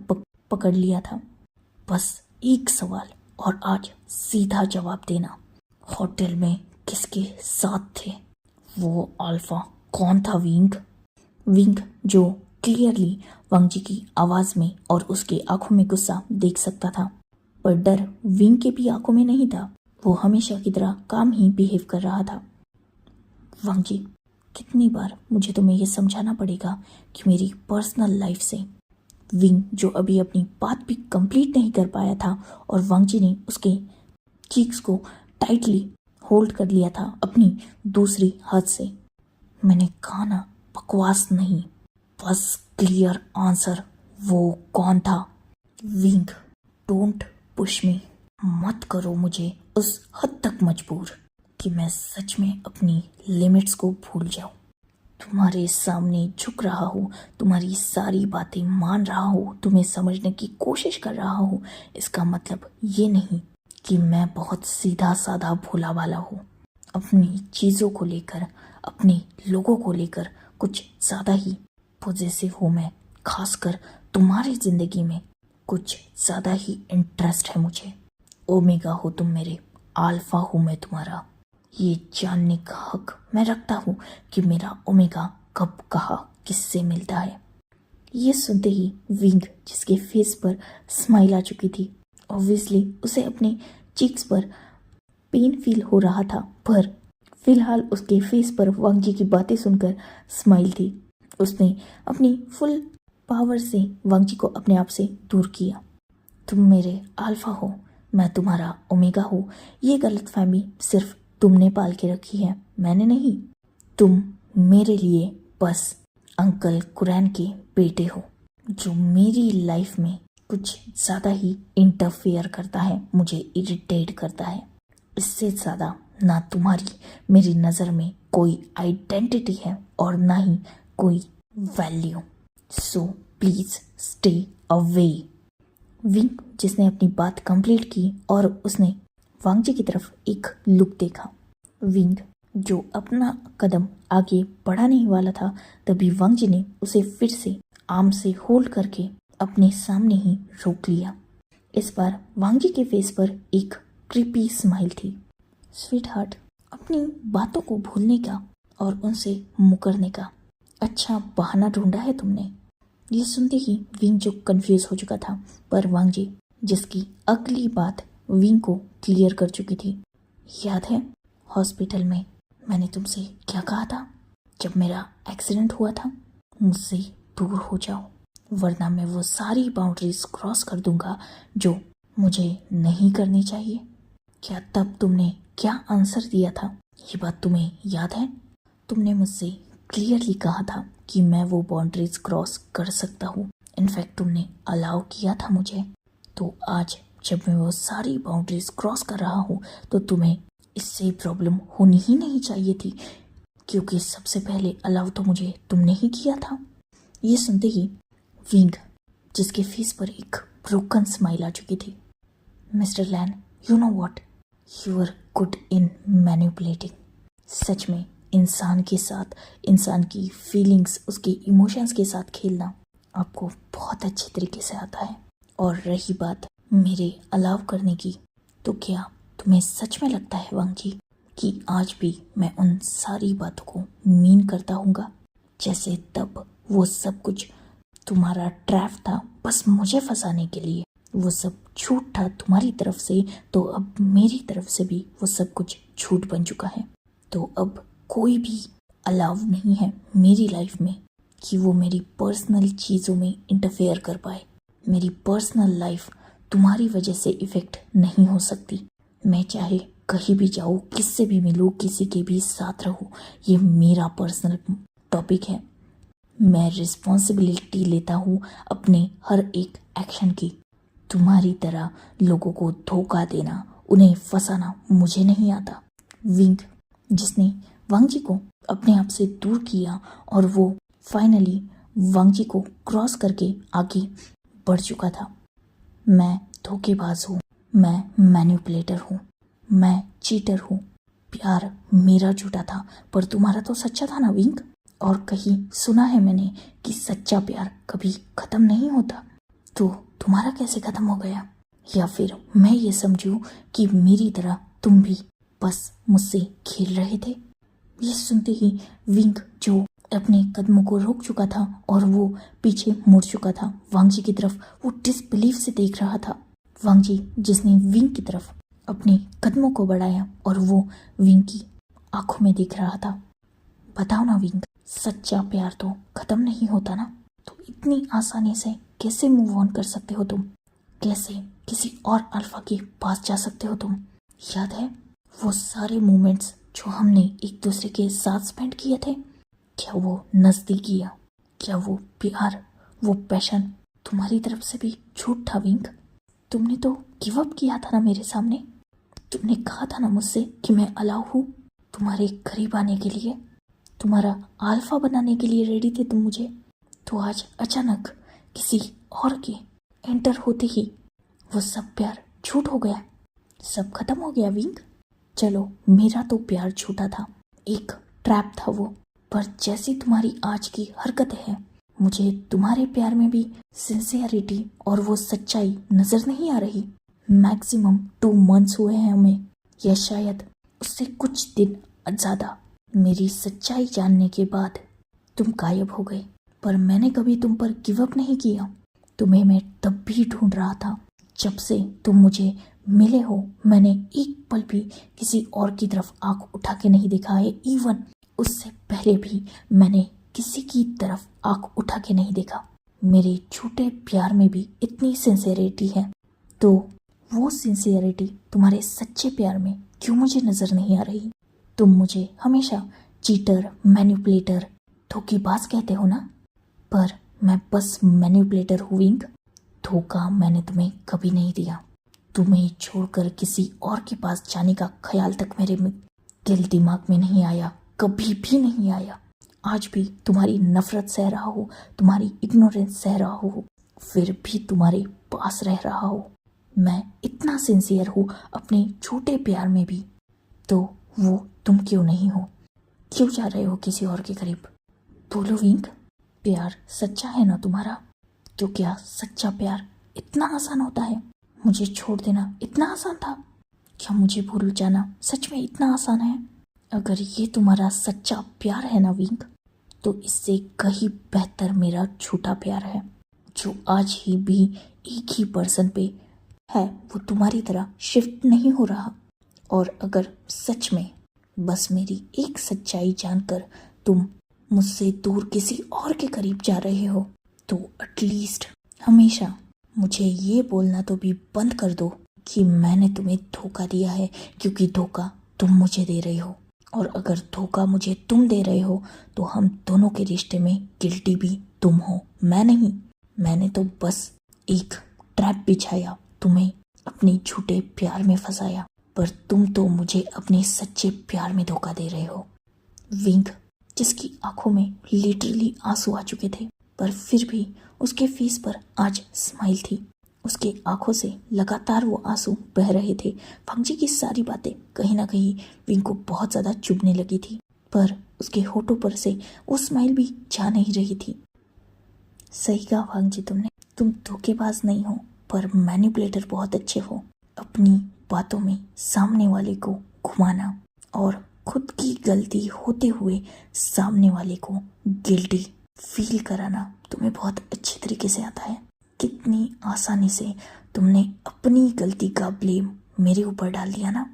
पकड़ लिया था। बस एक सवाल और आज सीधा जवाब देना, होटल में किसके साथ थे? वो अल्फा कौन था? विंग जो क्लियरली वांग जी की आवाज में और उसके आंखों में गुस्सा देख सकता था, पर डर विंग के भी आंखों में नहीं था। वो हमेशा की तरह काम ही बिहेव कर रहा था। वांग जी, कितनी बार मुझे तुम्हें ये समझाना पड़ेगा कि मेरी पर्सनल लाइफ से। विंग जो अभी अपनी बात भी कंप्लीट नहीं कर पाया था और वांग जी ने उसके चीक्स को टाइटली होल्ड कर लिया था अपनी दूसरी हाथ से। मैंने कहा ना, बकवास नहीं, बस क्लियर आंसर, वो कौन था? विंग, डोंट पुश मी, मत करो मुझे उस हद तक मजबूर कि मैं सच में अपनी लिमिट्स को भूल जाऊं। तुम्हारे सामने झुक रहा हूँ, तुम्हारी सारी बातें मान रहा हूँ, तुम्हें समझने की कोशिश कर रहा हूँ। इसका मतलब ये नहीं कि मैं बहुत सीधा साधा भोला वाला हूँ। अपनी चीज़ों को लेकर, अपने लोगों को लेकर कुछ ज़्यादा ही पॉजिटिव हूँ मैं। खासकर तुम्हारी ज़िंदगी में कुछ ज़्यादा ही इंटरेस्ट है मुझे। ओमेगा हो तुम मेरे, अल्फा हूँ मैं तुम्हारा। ये जानने का हक मैं रखता हूँ कि मेरा ओमेगा कब कहाँ किससे मिलता है। ये सुनते ही विंग जिसके फेस पर स्माइल आ चुकी थी, ऑब्वियसली उसे अपने चीक्स पर पेन फील हो रहा था, पर फिलहाल उसके फेस पर वांग जी की बातें सुनकर स्माइल थी। उसने अपनी फुल पावर से वांग जी को अपने आप से दूर किया। तुम मेरे अल्फा हो, मैं तुम्हारा ओमेगा हूँ। ये गलतफहमी सिर्फ तुमने पाल के रखी है, मैंने नहीं। तुम मेरे लिए बस अंकल कुरैन के बेटे हो, जो मेरी लाइफ में कुछ ज़्यादा ही इंटरफेयर करता है, मुझे इरिटेट करता है। इससे ज़्यादा ना तुम्हारी मेरी नज़र में कोई आइडेंटिटी है और ना ही कोई value. So please stay away. Wing जिसने अपनी बात कंप्लीट की और उसने वांग जी की तरफ एक लुक देखा, विंग जो अपना कदम आगे बढ़ा नहीं वाला था, तभी वांग जी ने उसे फिर से आर्म से होल्ड करके अपने सामने ही रोक लिया। इस बार वांग जी के फेस पर एक क्रीपी स्माइल थी। स्वीट हार्ट, अपनी बातों को भूलने का और उनसे मुकरने का अच्छा बहाना ढूंढा है तुमने। ये सुनते ही विंग जो कंफ्यूज हो चुका था, पर वांग जी जिसकी अगली बात विंग को क्लियर कर चुकी थी। याद है हॉस्पिटल में मैंने तुमसे क्या कहा था जब मेरा एक्सीडेंट हुआ था? मुझसे दूर हो जाओ, वरना मैं वो सारी बाउंड्रीज क्रॉस कर दूंगा जो मुझे नहीं करनी चाहिए। क्या तब तुमने क्या आंसर दिया था? ये बात तुम्हें याद है? तुमने मुझसे क्लियरली कहा था कि मैं वो बाउंड्रीज क्रॉस कर सकता हूँ। इनफैक्ट तुमने अलाउ किया था मुझे। तो आज जब मैं वो सारी बाउंड्रीज क्रॉस कर रहा हूँ तो तुम्हें इससे प्रॉब्लम होनी ही नहीं चाहिए थी, क्योंकि सबसे पहले अलाउ तो मुझे तुमने ही किया था। ये सुनते ही विंग जिसके फेस पर एक ब्रोकन स्माइल आ चुकी थी। Mister Lan, you know what, you are good in manipulating. सच में इंसान के साथ, इंसान की फीलिंग्स, उसके इमोशंस के साथ खेलना आपको बहुत अच्छे तरीके से आता है। और रही बात मेरे अलाव करने की, तो क्या तुम्हें सच में लगता है वांग जी कि आज भी मैं उन सारी बातों को मीन करता हूँगा, जैसे तब वो सब कुछ तुम्हारा ट्रैप था बस मुझे फंसाने के लिए? वो सब झूठ था तुम्हारी तरफ से, तो अब मेरी तरफ से भी वो सब कुछ झूठ बन चुका है। तो अब कोई भी अलाव नहीं है मेरी लाइफ में कि वो मेरी पर्सनल चीज़ों में इंटरफेयर कर पाए। मेरी पर्सनल लाइफ तुम्हारी वजह से इफ़ेक्ट नहीं हो सकती। मैं चाहे कहीं भी जाऊँ, किससे भी मिलूँ, किसी के भी साथ रहूँ, ये मेरा पर्सनल टॉपिक है। मैं रिस्पॉन्सिबिलिटी लेता हूँ अपने हर एक एक्शन की। तुम्हारी तरह लोगों को धोखा देना, उन्हें फंसाना मुझे नहीं आता। विंग जिसने वांग जी को अपने आप से दूर किया और वो फाइनली वांग जी को क्रॉस करके आगे बढ़ चुका था। मैं धोखेबाज हूँ, मैं मैनिपुलेटर हूँ, मैं चीटर हूँ। प्यार मेरा झूठा था पर तुम्हारा तो सच्चा था ना विंग। और कहीं सुना है मैंने कि सच्चा प्यार कभी खत्म नहीं होता। तो तुम्हारा कैसे खत्म हो गया? या फिर मैं ये समझूं कि मेरी तरह तुम भी बस मुझसे खेल रहे थे? ये सुनते ही विंग जो अपने कदमों को रोक चुका था और वो पीछे मुड़ चुका था वांग जी की तरफ, वो डिसबिलीफ से देख रहा था। वांग जी जिसने विंग की तरफ अपने कदमों को बढ़ाया और वो विंग की आंखों में देख रहा था। बताओ ना विंग, सच्चा प्यार तो खत्म नहीं होता ना? तो इतनी आसानी से कैसे मूव ऑन कर सकते हो तुम? कैसे किसी और अल्फा के पास जा सकते हो तुम? याद है वो सारे मोमेंट्स जो हमने एक दूसरे के साथ स्पेंड किए थे? क्या वो नजदीकियाँ, क्या वो प्यार, वो पैशन तुम्हारी तरफ से भी झूठ था विंग? तुमने तो गिव अप किया था ना मेरे सामने। तुमने कहा था ना मुझसे कि मैं अलाउ हूँ तुम्हारे करीब आने के लिए, तुम्हारा अल्फा बनाने के लिए रेडी थे तुम मुझे। तो आज अचानक किसी और के एंटर होते ही वो सब प्यार झूठ हो गया, सब खत्म हो गया विंग। चलो मेरा तो प्यार झूठा था, एक ट्रैप था वो, पर जैसी तुम्हारी आज की हरकतें हैं, मुझे तुम्हारे प्यार में भी सिंसियरिटी और वो सच्चाई नजर नहीं आ रही। मैक्सिमम 2 मंथ्स हुए हैं हमें, या शायद उससे कुछ दिन ज़्यादा। मेरी सच्चाई जानने के बाद तुम गायब हो गए, पर मैंने कभी तुम पर गिव अप नहीं किया। तुम्हें मैं तब भी ढूंढ रहा था, जब से तुम मुझे मिले हो मैंने एक पल भी किसी और की तरफ आंख उठा के नहीं देखा है। इवन उससे पहले भी मैंने किसी की तरफ आंख उठा के नहीं देखा। मेरे झूठे प्यार में भी इतनी सिंसियरिटी है, तो वो सिंसियरिटी तुम्हारे सच्चे प्यार में क्यों मुझे नजर नहीं आ रही? तुम मुझे हमेशा चीटर, मैनिपुलेटर, धोखेबाज कहते हो ना, पर मैं बस मैनिपुलेटर हूँ विंग। धोखा मैंने तुम्हें कभी नहीं दिया। तुम्हें छोड़कर किसी और के पास जाने का ख्याल तक मेरे दिल दिमाग में नहीं आया, कभी भी नहीं आया। आज भी तुम्हारी नफरत सह रहा हूँ, तुम्हारी इग्नोरेंस सह रहा हूँ, फिर भी तुम्हारे पास रह रहा हूँ। मैं इतना सिंसियर हूँ अपने छोटे प्यार में भी, तो वो तुम क्यों नहीं हो? क्यों जा रहे हो किसी और के करीब? बोलो विंक, प्यार सच्चा है ना तुम्हारा? तो क्या सच्चा प्यार इतना आसान होता है? मुझे छोड़ देना इतना आसान था? क्या मुझे भूल जाना सच में इतना आसान है? अगर ये तुम्हारा सच्चा प्यार है ना विंक, तो इससे कहीं बेहतर मेरा झूठा प्यार है, जो आज ही भी एक ही पर्सन पे है, वो तुम्हारी तरह शिफ्ट नहीं हो रहा। और अगर सच में बस मेरी एक सच्चाई जानकर तुम मुझसे दूर किसी और के करीब जा रहे हो, तो एटलीस्ट हमेशा मुझे ये बोलना तो भी बंद कर दो कि मैंने तुम्हें धोखा दिया है, क्योंकि धोखा तुम मुझे दे रहे हो। और अगर धोखा मुझे तुम दे रहे हो तो हम दोनों के रिश्ते में गिल्टी भी तुम हो, मैं नहीं। मैंने तो बस एक ट्रैप बिछाया, तुम्हें अपने झूठे प्यार में फंसाया, पर तुम तो मुझे अपने सच्चे प्यार में धोखा दे रहे हो। विंक, जिसकी आंखों में लिटरली आंसू आ चुके थे, पर फिर भी उसके फेस पर आज स्माइल थी। उसके आंखों से लगातार वो आंसू बह रहे थे। फंगजी की सारी बातें कहीं ना कहीं विंग को बहुत ज़्यादा चुभने लगी थी, पर उसके होठों पर से वो स्माइल भी जा नहीं रही थी। सही कहा फंगजी तुमने, तुम धोखेबाज नहीं हो, पर मैनिपुलेटर बहुत अच्छे हो। अपनी बातों में सामने वाले को घुमाना और खुद की गलती होते हुए सामने वाले को गिल्टी फील कराना तुम्हें बहुत अच्छी तरीके से आता है। कितनी आसानी से तुमने अपनी गलती का ब्लेम मेरे ऊपर डाल दिया ना।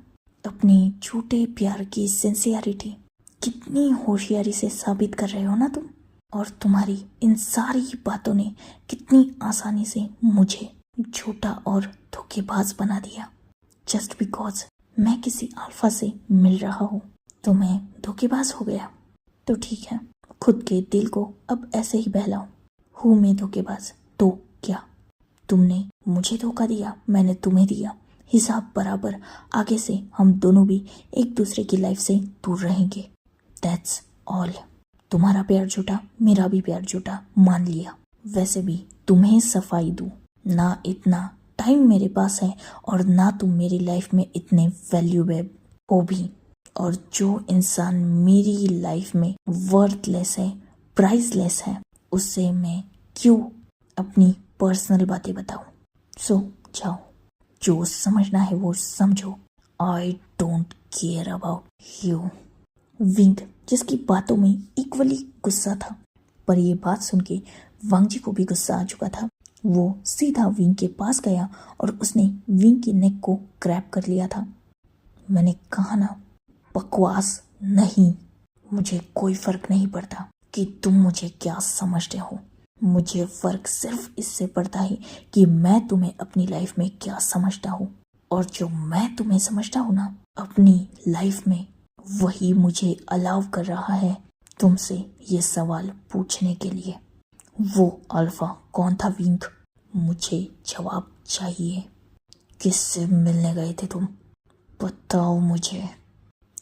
अपने झूठे प्यार की सिंसियरिटी कितनी होशियारी से साबित कर रहे हो ना तुम। और तुम्हारी इन सारी बातों ने कितनी आसानी से मुझे झूठा और धोखेबाज बना दिया। जस्ट बिकॉज मैं किसी अल्फा से मिल रहा हूँ तो मैं धोखेबाज हो गया। तो ठीक है, खुद के दिल को अब ऐसे ही बहलाओ। हूँ मैं धोखेबाज तो क्या? तुमने मुझे धोखा दिया, मैंने तुम्हें दिया, हिसाब बराबर। आगे से हम दोनों भी एक दूसरे की लाइफ से दूर रहेंगे। That's all. तुम्हारा प्यार झूठा, मेरा भी प्यार झूठा, मान लिया। वैसे भी तुम्हें सफाई दूं, ना इतना टाइम मेरे पास है और ना तुम मेरी लाइफ में इतने वैल्यूएबल हो भी। और जो इंसान मेरी लाइफ में वर्थलेस है, प्राइसलेस है, उससे मैं क्यों अपनी पर्सनल बातें बताऊं? सो जाओ, जो समझना है वो समझो। I don't care about you. Wing, जिसकी बातों में इक्वली गुस्सा था, पर ये बात सुन के वांगजी को भी गुस्सा आ चुका था। वो सीधा विंग के पास गया और उसने विंग की नेक को ग्रैब कर लिया था। मैंने कहा ना, बकवास नहीं। मुझे कोई फर्क नहीं पड़ता कि तुम मुझे क्या समझते हो। मुझे फर्क सिर्फ इससे पड़ता है कि मैं तुम्हें अपनी लाइफ में क्या समझता हूँ, और जो मैं तुम्हें समझता हूँ ना अपनी लाइफ में, वही मुझे अलाउ कर रहा है तुमसे ये सवाल पूछने के लिए। वो अल्फा कौन था विंक? मुझे जवाब चाहिए। किससे मिलने गए थे तुम? बताओ मुझे।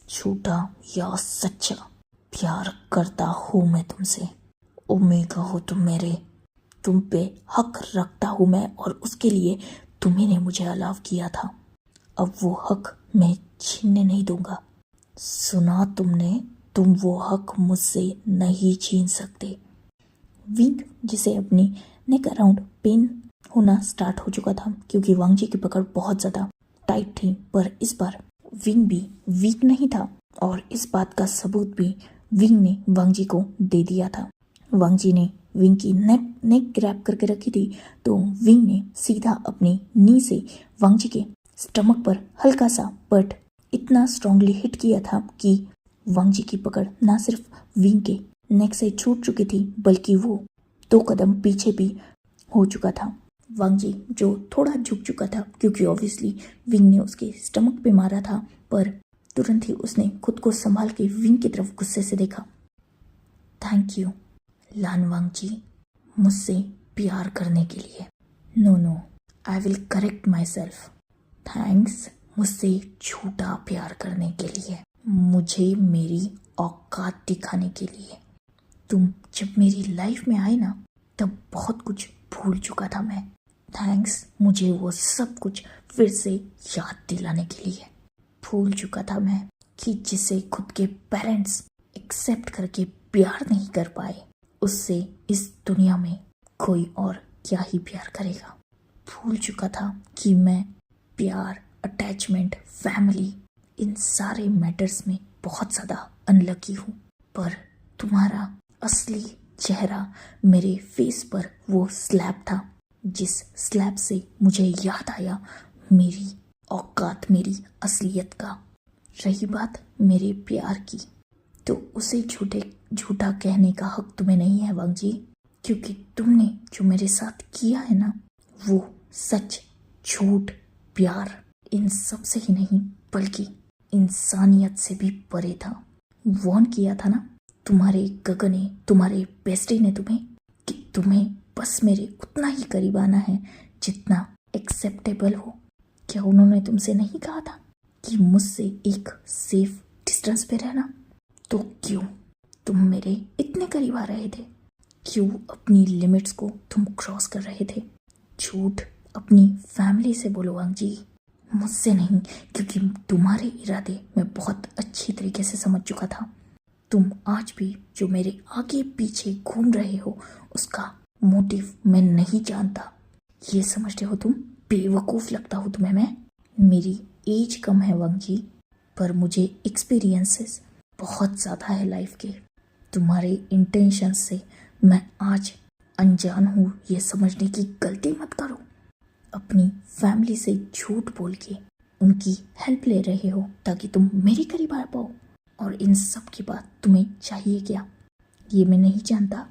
झूठा या सच्चा प्यार करता हूँ मैं तुमसे। ओमेगा हो तुम मेरे, तुम पे हक रखता हूँ मैं, और उसके लिए तुम्ही ने मुझे अलाव किया था। अब वो हक मैं छीनने नहीं दूंगा। सुना तुमने? तुम वो हक मुझसे नहीं छीन सकते। विंग, जिसे अपनी नेक अराउंड पेन होना स्टार्ट हो चुका था क्योंकि वांगजी की पकड़ बहुत ज़्यादा टाइट थी, पर इस बार विंग भी वीक नहीं था, और इस बात का सबूत भी विंग ने वांगजी को दे दिया था। वांगजी ने विंग की नेक ग्रैब करके रखी थी, तो विंग ने सीधा अपनी नी से वांगजी के स्टमक पर हल्का सा बट इतना स्ट्रांगली हिट किया था कि वांगजी की पकड़ ना सिर्फ विंग के नेक से छूट चुकी थी, बल्कि वो 2 कदम पीछे भी हो चुका था। वांगजी जो थोड़ा झुक चुका था क्योंकि ऑब्वियसली विंग ने उसके स्टमक पे मारा था, पर तुरंत ही उसने खुद को संभाल के विंग की तरफ गुस्से से देखा। थैंक यू लान वांगजी, मुझसे प्यार करने के लिए। No, I will correct myself. Thanks मुझसे झूठा प्यार करने के लिए, मुझे मेरी औकात दिखाने के लिए। तुम जब मेरी लाइफ में आए ना, तब बहुत कुछ भूल चुका था मैं। थैंक्स मुझे वो सब कुछ फिर से याद दिलाने के लिए। भूल चुका था मैं कि जिसे खुद के पेरेंट्स एक्सेप्ट करके प्यार नहीं कर पाए, उससे इस दुनिया में कोई और क्या ही प्यार करेगा। भूल चुका था कि मैं प्यार, अटैचमेंट, फैमिली, इन सारे मैटर्स में बहुत ज़्यादा अनलकी हूँ। पर तुम्हारा असली चेहरा मेरे फेस पर वो स्लैब था, जिस स्लैब से मुझे याद आया मेरी औकात, मेरी असलियत का। रही बात मेरे प्यार की, तो उसे झूठा कहने का हक तुम्हें नहीं है वांग जी, क्योंकि तुमने जो मेरे साथ किया है ना, वो सच, झूठ, प्यार, इन सब से ही नहीं बल्कि इंसानियत से भी परे था। वॉर्न किया था ना तुम्हारे गगन ने, तुम्हारे बेस्टी ने तुम्हें, कि तुम्हें बस मेरे उतना ही करीब आना है जितना एक्सेप्टेबल हो। क्या उन्होंने तुमसे नहीं कहा था कि मुझसे एक सेफ डिस्टेंस पे रहना? तो क्यों तुम मेरे इतने करीब आ रहे थे? क्यों अपनी लिमिट्स को तुम क्रॉस कर रहे थे? झूठ अपनी फैमिली से बोलो वांग जी, मुझसे नहीं, क्योंकि तुम्हारे इरादे मैं बहुत अच्छी तरीके से समझ चुका था। तुम आज भी जो मेरे आगे पीछे घूम रहे हो, उसका मोटिव मैं नहीं जानता। ये समझते हो तुम? बेवकूफ़ लगता हूँ तुम्हें मैं? मेरी एज कम है वांग जी, पर मुझे एक्सपीरियंसेस बहुत ज़्यादा है लाइफ के। तुम्हारे इंटेंशन से मैं आज अनजान हूँ, ये समझने की गलती मत करो। अपनी फैमिली से झूठ बोल के उनकी हेल्प ले रहे हो ताकि तुम मेरे करीब आ पाओ, और इन सब के बाद तुम्हें चाहिए क्या, ये मैं नहीं जानता।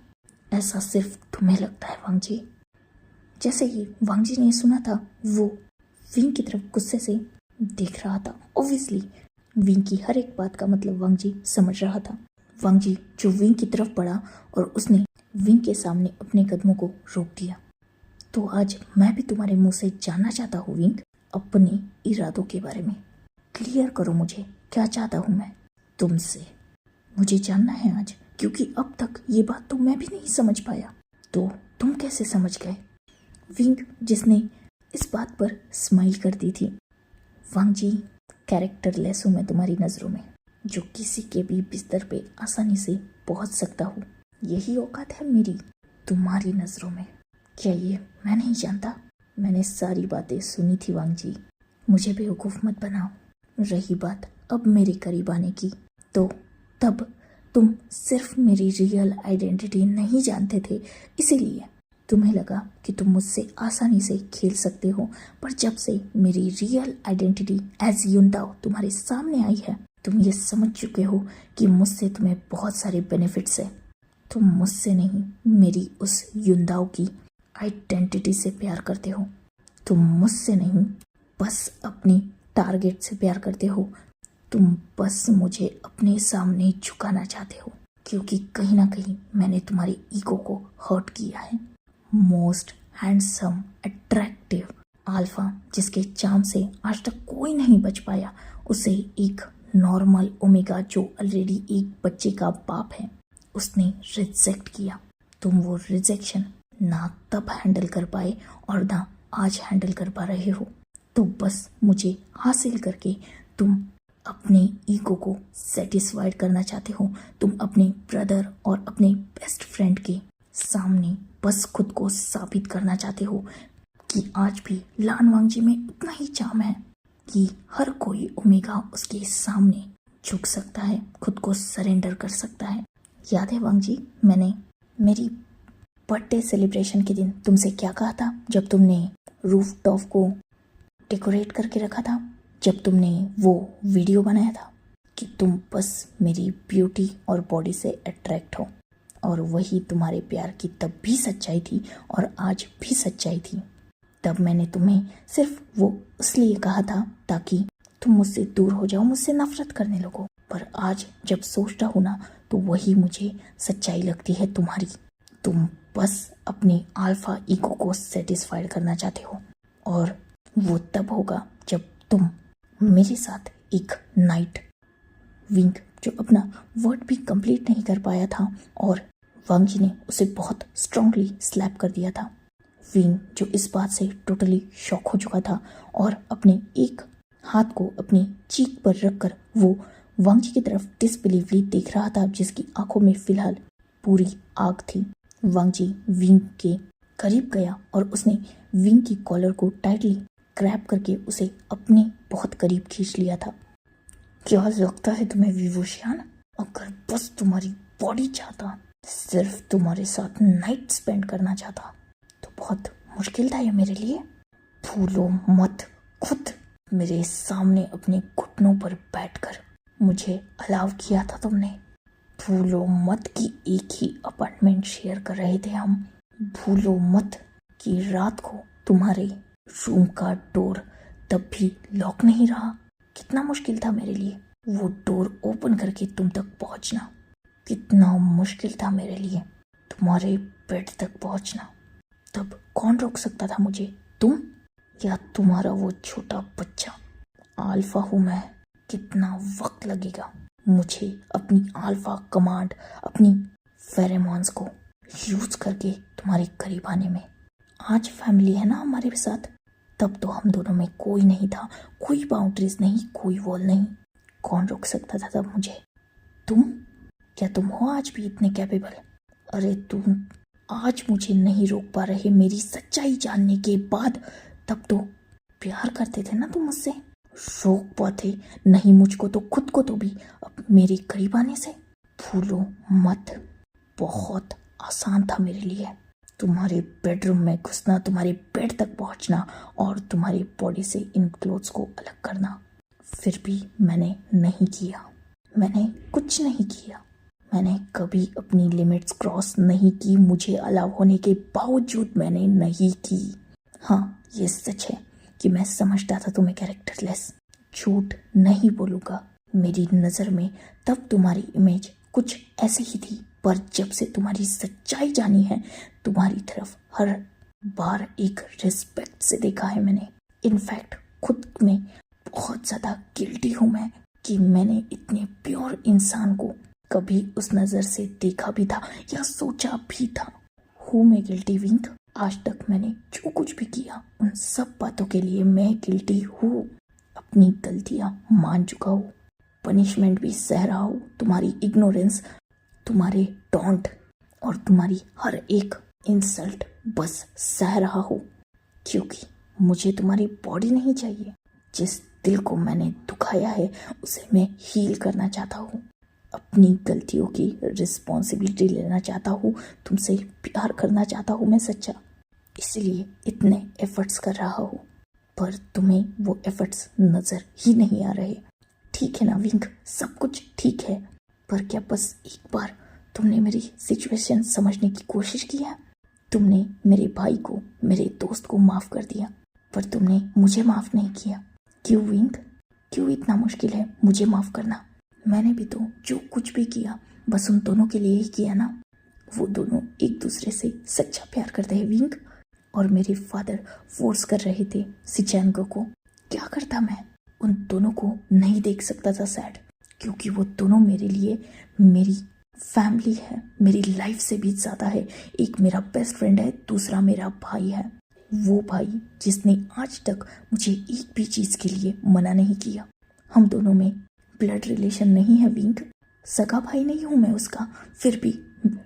ऐसा सिर्फ तुम्हें लगता है वांग जी। जैसे ही वांग जी ने सुना था, वो विंग की तरफ गुस्से से देख रहा था। ऑब्वियसली विंग की हर एक बात का मतलब वांग जी समझ रहा था। वांग जी जो विंग की तरफ बढ़ा और उसने विंग के सामने अपने कदमों को रोक दिया। तो आज मैं भी तुम्हारे मुंह से जानना चाहता हूँ विंग, अपने इरादों के बारे में। क्लियर करो मुझे, क्या चाहता हूँ मैं तुमसे? मुझे जानना है आज, क्योंकि अब तक ये बात तो मैं भी नहीं समझ पाया। तो तुम कैसे समझ गए? विंग जिसने इस बात पर स्माइल कर दी थी। वांग जी, कैरेक्टरलेस हूँ मैं तुम्हारी नज़रों में, जो किसी के भी बिस्तर पे आसानी से पहुँच सकता हूँ। यही औकात है मेरी तुम्हारी नज़रों में। क्या ये मैं नहीं जानता? मैंने सारी बातें सुनी थी वांग जी, मुझे बेवकूफ़ मत बनाओ। रही बात अब मेरे करीब आने की, तो तब तुम सिर्फ मेरी रियल आइडेंटिटी नहीं जानते थे, इसीलिए तुम्हें लगा कि तुम मुझसे आसानी से खेल सकते हो। पर जब से मेरी रियल आइडेंटिटी एज युनदाओ तुम्हारे सामने आई है, तुम ये समझ चुके हो कि मुझसे तुम्हें बहुत सारे बेनिफिट्स है। तुम मुझसे नहीं, मेरी उस युनदाओ की आइडेंटिटी से प्यार करते हो। तुम मुझसे नहीं, बस अपनी टारगेट से प्यार करते हो। तुम बस मुझे अपने सामने झुकाना चाहते हो, क्योंकि कहीं ना कहीं मैंने तुम्हारी ईगो को हर्ट किया है। मोस्ट हैंडसम, अट्रैक्टिव अल्फा, जिसके चार्म से आज तक कोई नहीं बच पाया, उसे एक नॉर्मल ओमेगा जो ऑलरेडी एक बच्चे का बाप है, उसने रिजेक्ट किया। तुम वो रिजेक्शन ना तब हैंडल कर पाए और ना आज हैंडल कर पा रहे हो। तो बस मुझे हासिल करके तुम अपने ईगो को सेटिस्फाइड करना चाहते हो। तुम अपने ब्रदर और अपने बेस्ट फ्रेंड के सामने बस खुद को साबित करना चाहते हो कि आज भी लान वांग जी में उतना ही चार्म है कि हर कोई ओमेगा उसके सामने झुक सकता है, खुद को सरेंडर कर सकता है। याद है वांग जी, मैंने मेरी बर्थडे सेलिब्रेशन के दिन तुमसे क्या कहा था, जब तुमने रूफ टॉप को डेकोरेट करके रखा था, जब तुमने वो वीडियो बनाया था कि तुम बस मेरी ब्यूटी और बॉडी से अट्रैक्ट हो। और वही तुम्हारे प्यार की तब भी सच्चाई थी और आज भी सच्चाई थी। तब मैंने तुम्हें सिर्फ वो इसलिए कहा था ताकि तुम मुझसे दूर हो जाओ, मुझसे नफरत करने लगो। पर आज जब सोचता हूँ ना, तो वही मुझे सच्चाई लगती है तुम्हारी। तुम बस अपने अल्फा ईगो को सेटिस्फाइड करना चाहते हो, और वो तब होगा जब तुम मेरे साथ एक नाइट, विंग जो अपना वर्ड भी कंप्लीट नहीं कर पाया था और वांग जी ने उसे बहुत स्ट्रांगली स्लैप कर दिया था। विंग जो इस बात से टोटली शॉक हो चुका था और अपने एक हाथ को अपनी चीक पर रखकर वो वांग जी की तरफ डिसबिलीवली देख रहा था, जिसकी आंखों में फिलहाल पूरी आग थी। वांग जी विंग के करीब गया और उसने विंग की कॉलर को टाइटली ग्रैब करके उसे अपने बहुत करीब खींच लिया था। क्या लगता है तुम्हें विभूषण? अगर बस तुम्हारी बॉडी चाहता, सिर्फ तुम्हारे साथ नाइट स्पेंड करना चाहता, तो बहुत मुश्किल था ये मेरे लिए। भूलो मत, खुद मेरे सामने अपने घुटनों पर बैठकर मुझे अलाउ किया था तुमने। भूलो मत कि एक ही अपार्टमेंट शेयर कर रहे थे हम। भूलो मत कि रात को तुम्हारे रूम का डोर तब भी लॉक नहीं रहा। कितना मुश्किल था मेरे लिए वो डोर ओपन करके तुम तक पहुंचना। कितना मुश्किल था मेरे लिए तुम्हारे बेड तक पहुंचना। तब कौन रोक सकता था मुझे, तुम या तुम्हारा वो छोटा बच्चा? अल्फा हूँ मैं। कितना वक्त लगेगा मुझे अपनी अल्फा कमांड, अपनी फेरेमोन्स को यूज करके तुम्हारे करीब आने में। आज फैमिली है ना हमारे साथ, तब तो हम दोनों में कोई नहीं था, कोई बाउंड्रीज नहीं, कोई वॉल नहीं। कौन रोक सकता था तब मुझे? तुम? क्या तुम हो आज भी इतने कैपेबल? अरे तुम आज मुझे नहीं रोक पा रहे मेरी सच्चाई जानने के बाद। तब तो प्यार करते थे ना तुम मुझसे। रोक पाते नहीं मुझको तो खुद को तो भी अब मेरे करीब आने से। भूलो मत, बहुत आसान था मेरे लिए तुम्हारे बेडरूम में घुसना, तुम्हारे बेड तक पहुंचना और तुम्हारी बॉडी से इन क्लोथ्स को अलग करना। फिर भी मैंने नहीं किया। मैंने कुछ नहीं किया। मैंने कभी अपनी लिमिट्स क्रॉस नहीं की। मुझे अलाउ होने के बावजूद मैंने नहीं की। हाँ, ये सच है कि मैं समझता था तुम्हें कैरेक्टरलेस। झूठ नहीं बोलूँगा, मेरी नज़र में तब तुम्हारी इमेज कुछ ऐसी ही थी, पर जब से तुम्हारी सच्चाई जानी है, तुम्हारी तरफ हर बार एक रिस्पेक्ट से देखा है मैंने। इनफैक्ट खुद में बहुत ज़्यादा गिल्टी हूँ मैं कि मैंने इतने प्योर इंसान को कभी उस नज़र से देखा भी था या सोचा भी था। हूँ मैं गिल्टी विंक। आज तक मैंने जो कुछ भी किया उन सब बातों के लिए मैं गिल्टी हूँ। अपनी गलतियाँ मान चुका हूँ, पनिशमेंट भी सह रहा हूँ। तुम्हारी इग्नोरेंस, तुम्हारे टॉन्ट और तुम्हारी हर एक इंसल्ट बस सह रहा हूँ, क्योंकि मुझे तुम्हारी बॉडी नहीं चाहिए। जिस दिल को मैंने दुखाया है उसे मैं हील करना चाहता हूँ। अपनी गलतियों की रिस्पॉन्सिबिलिटी लेना चाहता हूँ। तुमसे प्यार करना चाहता हूँ मैं सच्चा, इसलिए इतने एफर्ट्स कर रहा हूँ, पर तुम्हें वो एफर्ट्स नज़र ही नहीं आ रहे। ठीक है ना विंक, सब कुछ ठीक है, पर क्या बस एक बार तुमने मेरी सिचुएशन समझने की कोशिश की है? तुमने मेरे भाई को, मेरे दोस्त को माफ़ कर दिया, पर तुमने मुझे माफ़ नहीं किया। क्यों विंक? क्यों इतना मुश्किल है मुझे माफ़ करना? मैंने भी तो जो कुछ भी किया बस उन दोनों के लिए ही किया ना। वो दोनों एक दूसरे से सच्चा प्यार करते हैं विंक, और मेरे फादर फोर्स कर रहे थे सिचैंगो को। क्या करता मैं? उन दोनों को नहीं देख सकता था सैड, क्योंकि वो दोनों मेरे लिए मेरी फैमिली है, मेरी लाइफ से भी ज़्यादा है। एक मेरा बेस्ट फ्रेंड है, दूसरा मेरा भाई है। वो भाई जिसने आज तक मुझे एक भी चीज़ के लिए मना नहीं किया। हम दोनों में ब्लड रिलेशन नहीं है विंक, सगा भाई नहीं हूँ मैं उसका, फिर भी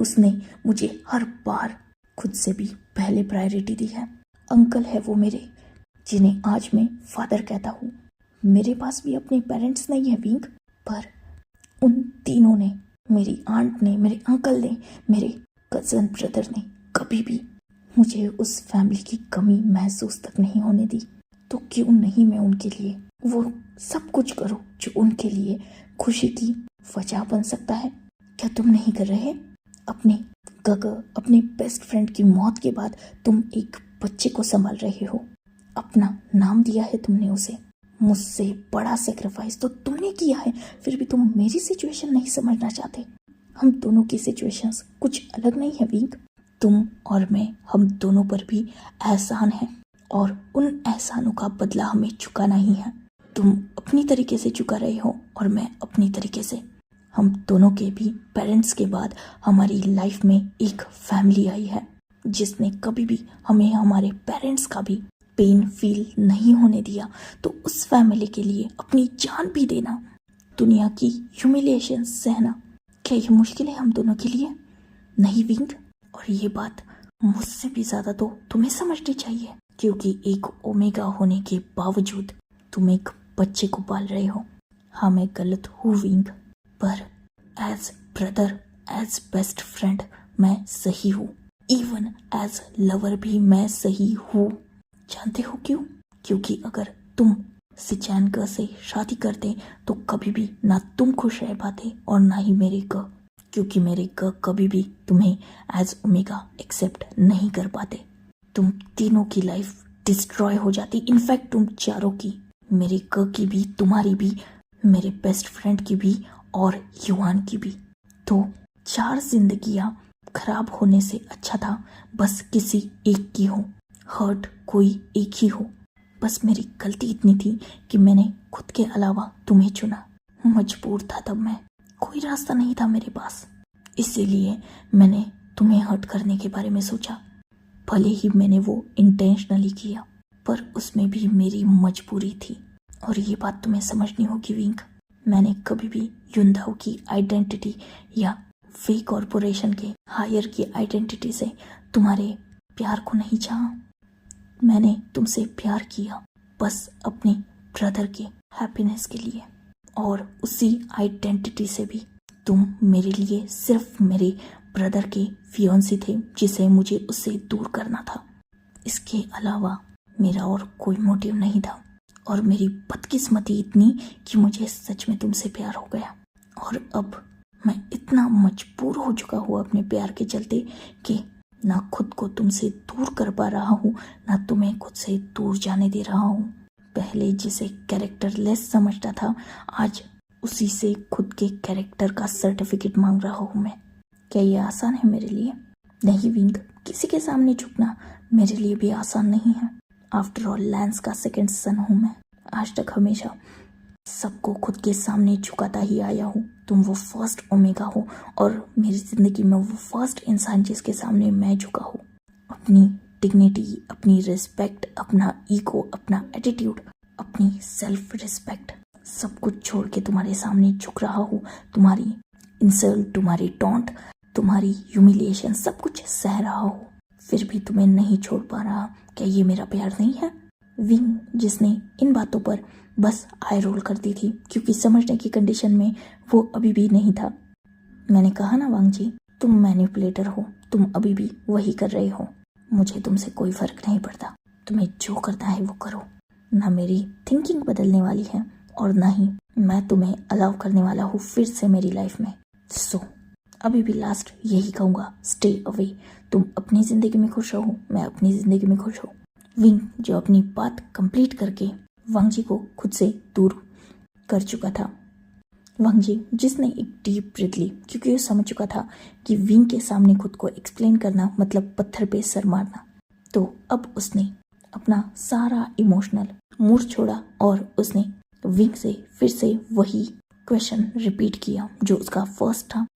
उसने मुझे हर बार खुद से भी पहले प्रायोरिटी दी है। अंकल है वो मेरे, जिन्हें आज मैं फादर कहता हूँ। मेरे पास भी अपने पेरेंट्स नहीं है विंक, पर उन तीनों ने, मेरी आंट ने, मेरे अंकल ने, मेरे कज़न ब्रदर ने कभी भी मुझे उस फैमिली की कमी महसूस तक नहीं होने दी। तो क्यों नहीं मैं उनके लिए वो सब कुछ करूं जो उनके लिए खुशी की वजह बन सकता है? क्या तुम नहीं कर रहे? अपने अपने बेस्ट फ्रेंड की मौत के बाद तुम एक बच्चे को संभाल रहे हो, अपना नाम दिया है तुमने उसे। मुझसे बड़ा सेक्रीफाइस तो तुमने किया है, फिर भी तुम मेरी सिचुएशन नहीं समझना चाहते। हम दोनों की सिचुएशंस कुछ अलग नहीं है विंक। तुम और मैं, हम दोनों पर भी एहसान है, और उन एहसानों का बदला हमें चुकाना ही है। तुम अपनी तरीके से चुका रहे हो और मैं अपनी तरीके से। हम दोनों के भी पेरेंट्स के बाद हमारी लाइफ में एक फैमिली आई है, जिसने कभी भी हमें हमारे पेरेंट्स का भी पेन फील नहीं होने दिया। तो उस फैमिली के लिए अपनी जान भी देना दुनिया की ह्यूमिलिएशन सहना, क्या ये मुश्किल है हम दोनों के लिए? नहीं विंग, और ये बात मुझसे भी ज्यादा तो तुम्हें समझनी चाहिए, क्योंकि एक ओमेगा होने के बावजूद तुम एक बच्चे को पाल रहे हो। हाँ, मैं गलत हूँ विंग, पर as brother, as best friend मैं सही हूँ। इवन एज लवर भी मैं सही हूँ। जानते हो क्यों? क्योंकि अगर तुम सिचैन ग से शादी करते तो कभी भी ना तुम खुश रह पाते और ना ही मेरे ग, क्योंकि मेरे ग कभी भी तुम्हें एज ओमेगा एक्सेप्ट नहीं कर पाते। तुम तीनों की लाइफ डिस्ट्रॉय हो जाती, इनफैक्ट तुम चारों की, मेरे ग की भी, तुम्हारी भी, मेरे बेस्ट फ्रेंड की भी और युवान की भी। तो 4 जिंदगियां खराब होने से अच्छा था बस किसी एक की हो, हर्ट कोई एक ही हो। बस मेरी गलती इतनी थी कि मैंने खुद के अलावा तुम्हें चुना। मजबूर था तब मैं, कोई रास्ता नहीं था मेरे पास, इसीलिए मैंने तुम्हें हर्ट करने के बारे में सोचा। भले ही मैंने वो इंटेंशनली किया, पर उसमें भी मेरी मजबूरी थी। और ये बात तुम्हें समझनी होगी विंक, मैंने कभी भी युनधाओ की आइडेंटिटी या वे कॉरपोरेशन के हायर की आइडेंटिटी से तुम्हारे प्यार को नहीं चाहा। मैंने तुमसे प्यार किया बस अपने ब्रदर के हैप्पीनेस के लिए, और उसी आइडेंटिटी से भी तुम मेरे लिए सिर्फ मेरे ब्रदर के फियोंसी थे, जिसे मुझे उससे दूर करना था। इसके अलावा मेरा और कोई मोटिव नहीं था। और मेरी बदकिस्मती इतनी कि मुझे सच में तुमसे प्यार हो गया, और अब मैं इतना मजबूर हो चुका हूँ अपने प्यार के चलते कि ना खुद को तुमसे दूर कर पा रहा हूँ, ना तुम्हें खुद से दूर जाने दे रहा हूँ। पहले जिसे कैरेक्टरलेस समझता था, आज उसी से खुद के कैरेक्टर का सर्टिफिकेट मांग रहा हूँ मैं। क्या ये आसान है मेरे लिए? नहीं विंग, किसी के सामने झुकना मेरे लिए भी आसान नहीं है। आफ्टर ऑल लैंस का सेकंड सन हूँ मैं। आज तक हमेशा सबको खुद के सामने झुकाता ही आया हूँ। तुम वो फर्स्ट ओमेगा हो और मेरी जिंदगी में वो फर्स्ट इंसान जिसके सामने मैं झुका हूँ। अपनी डिग्निटी, अपनी रिस्पेक्ट, अपना ईगो, अपना एटीट्यूड, अपनी सेल्फ रिस्पेक्ट सब कुछ छोड़ के तुम्हारे सामने झुक रहा हूँ। तुम्हारी इंसल्ट, तुम्हारी टॉन्ट, तुम्हारी ह्यूमिलिएशन सब कुछ सह रहा हूँ, फिर भी तुम्हें नहीं छोड़ पा रहा। क्या ये मेरा प्यार नहीं है? विंग, जिसने इन बातों पर बस आई रोल करती थी क्योंकि समझने की कंडीशन में वो अभी भी नहीं था। मैंने कहा ना वांग जी, तुम मैनिपुलेटर हो, तुम अभी भी वही कर रहे हो। मुझे तुमसे कोई फर्क नहीं पड़ता, तुम्हें जो करना है वो करो। ना मेरी थिंकिंग बदलने वाली है और ना ही मैं तुम्हें अलाउ करने वाला हूँ फिर से मेरी लाइफ में। सो अभी भी लास्ट यही कहूँगा, स्टे अवे। तुम अपनी ज़िंदगी में खुश रहो, मैं अपनी ज़िंदगी में खुश हूँ। विंग, जो अपनी बात कंप्लीट करके वांग जी को खुद से दूर कर चुका था। वांग जी, जिसने एक डीप ब्रीथ ली क्योंकि वो समझ चुका था कि विंग के सामने खुद को एक्सप्लेन करना मतलब पत्थर पे सर मारना। तो अब उसने अपना सारा इमोशनल मूड छोड़ा और उसने विंग से फिर से वही क्वेश्चन रिपीट किया जो उसका फर्स्ट था।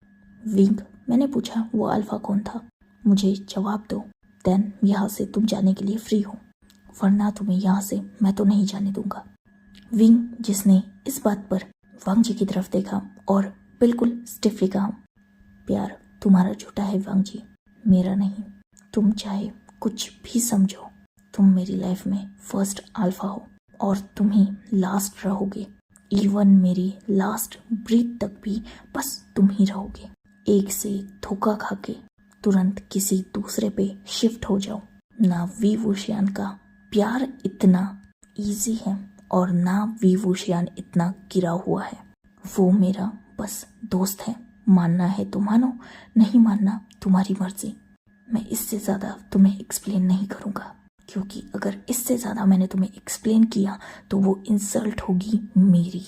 विंग, मैंने पूछा वो अल्फा कौन था, मुझे जवाब दो, देन यहाँ से तुम जाने के लिए फ्री हो, वरना तुम्हें यहाँ से मैं तो नहीं जाने दूंगा। विंग, जिसने इस बात पर वांग जी की तरफ देखा और बिल्कुल स्टिफली कहा, प्यार तुम्हारा झूठा है वांग जी, मेरा नहीं। तुम चाहे कुछ भी समझो, तुम मेरी लाइफ में फर्स्ट अल्फा हो और तुम ही लास्ट रहोगे। इवन मेरी लास्ट ब्रीथ तक भी बस तुम ही रहोगे। एक से धोखा खा के तुरंत किसी दूसरे पे शिफ्ट हो जाओ। ना वी वुशियान का प्यार इतना इजी है और ना वी वुशियान इतना गिरा हुआ है। वो मेरा बस दोस्त है, मानना है तो मानो, नहीं मानना तुम्हारी मर्जी। मैं इससे ज़्यादा तुम्हें एक्सप्लेन नहीं करूँगा, क्योंकि अगर इससे ज़्यादा मैंने तुम्हें एक्सप्लेन किया तो वो इंसल्ट होगी मेरी,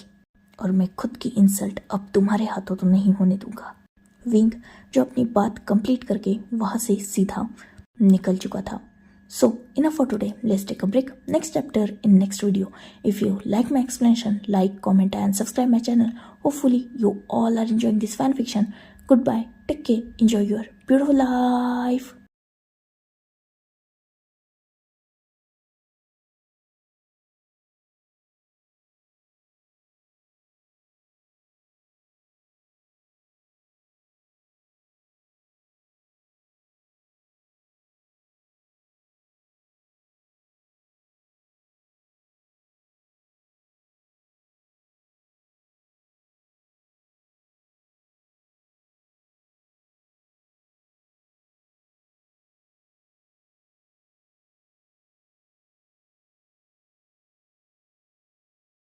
और मैं खुद की इंसल्ट अब तुम्हारे हाथों तो नहीं होने दूंगा। विंग, जो अपनी बात कंप्लीट करके वहाँ से सीधा निकल चुका था। So enough for today. Let's take a break. Next chapter in next video. If you like my explanation, like, comment and subscribe my channel. Hopefully you all are enjoying this fan fiction. Goodbye. Take care. Enjoy your beautiful life.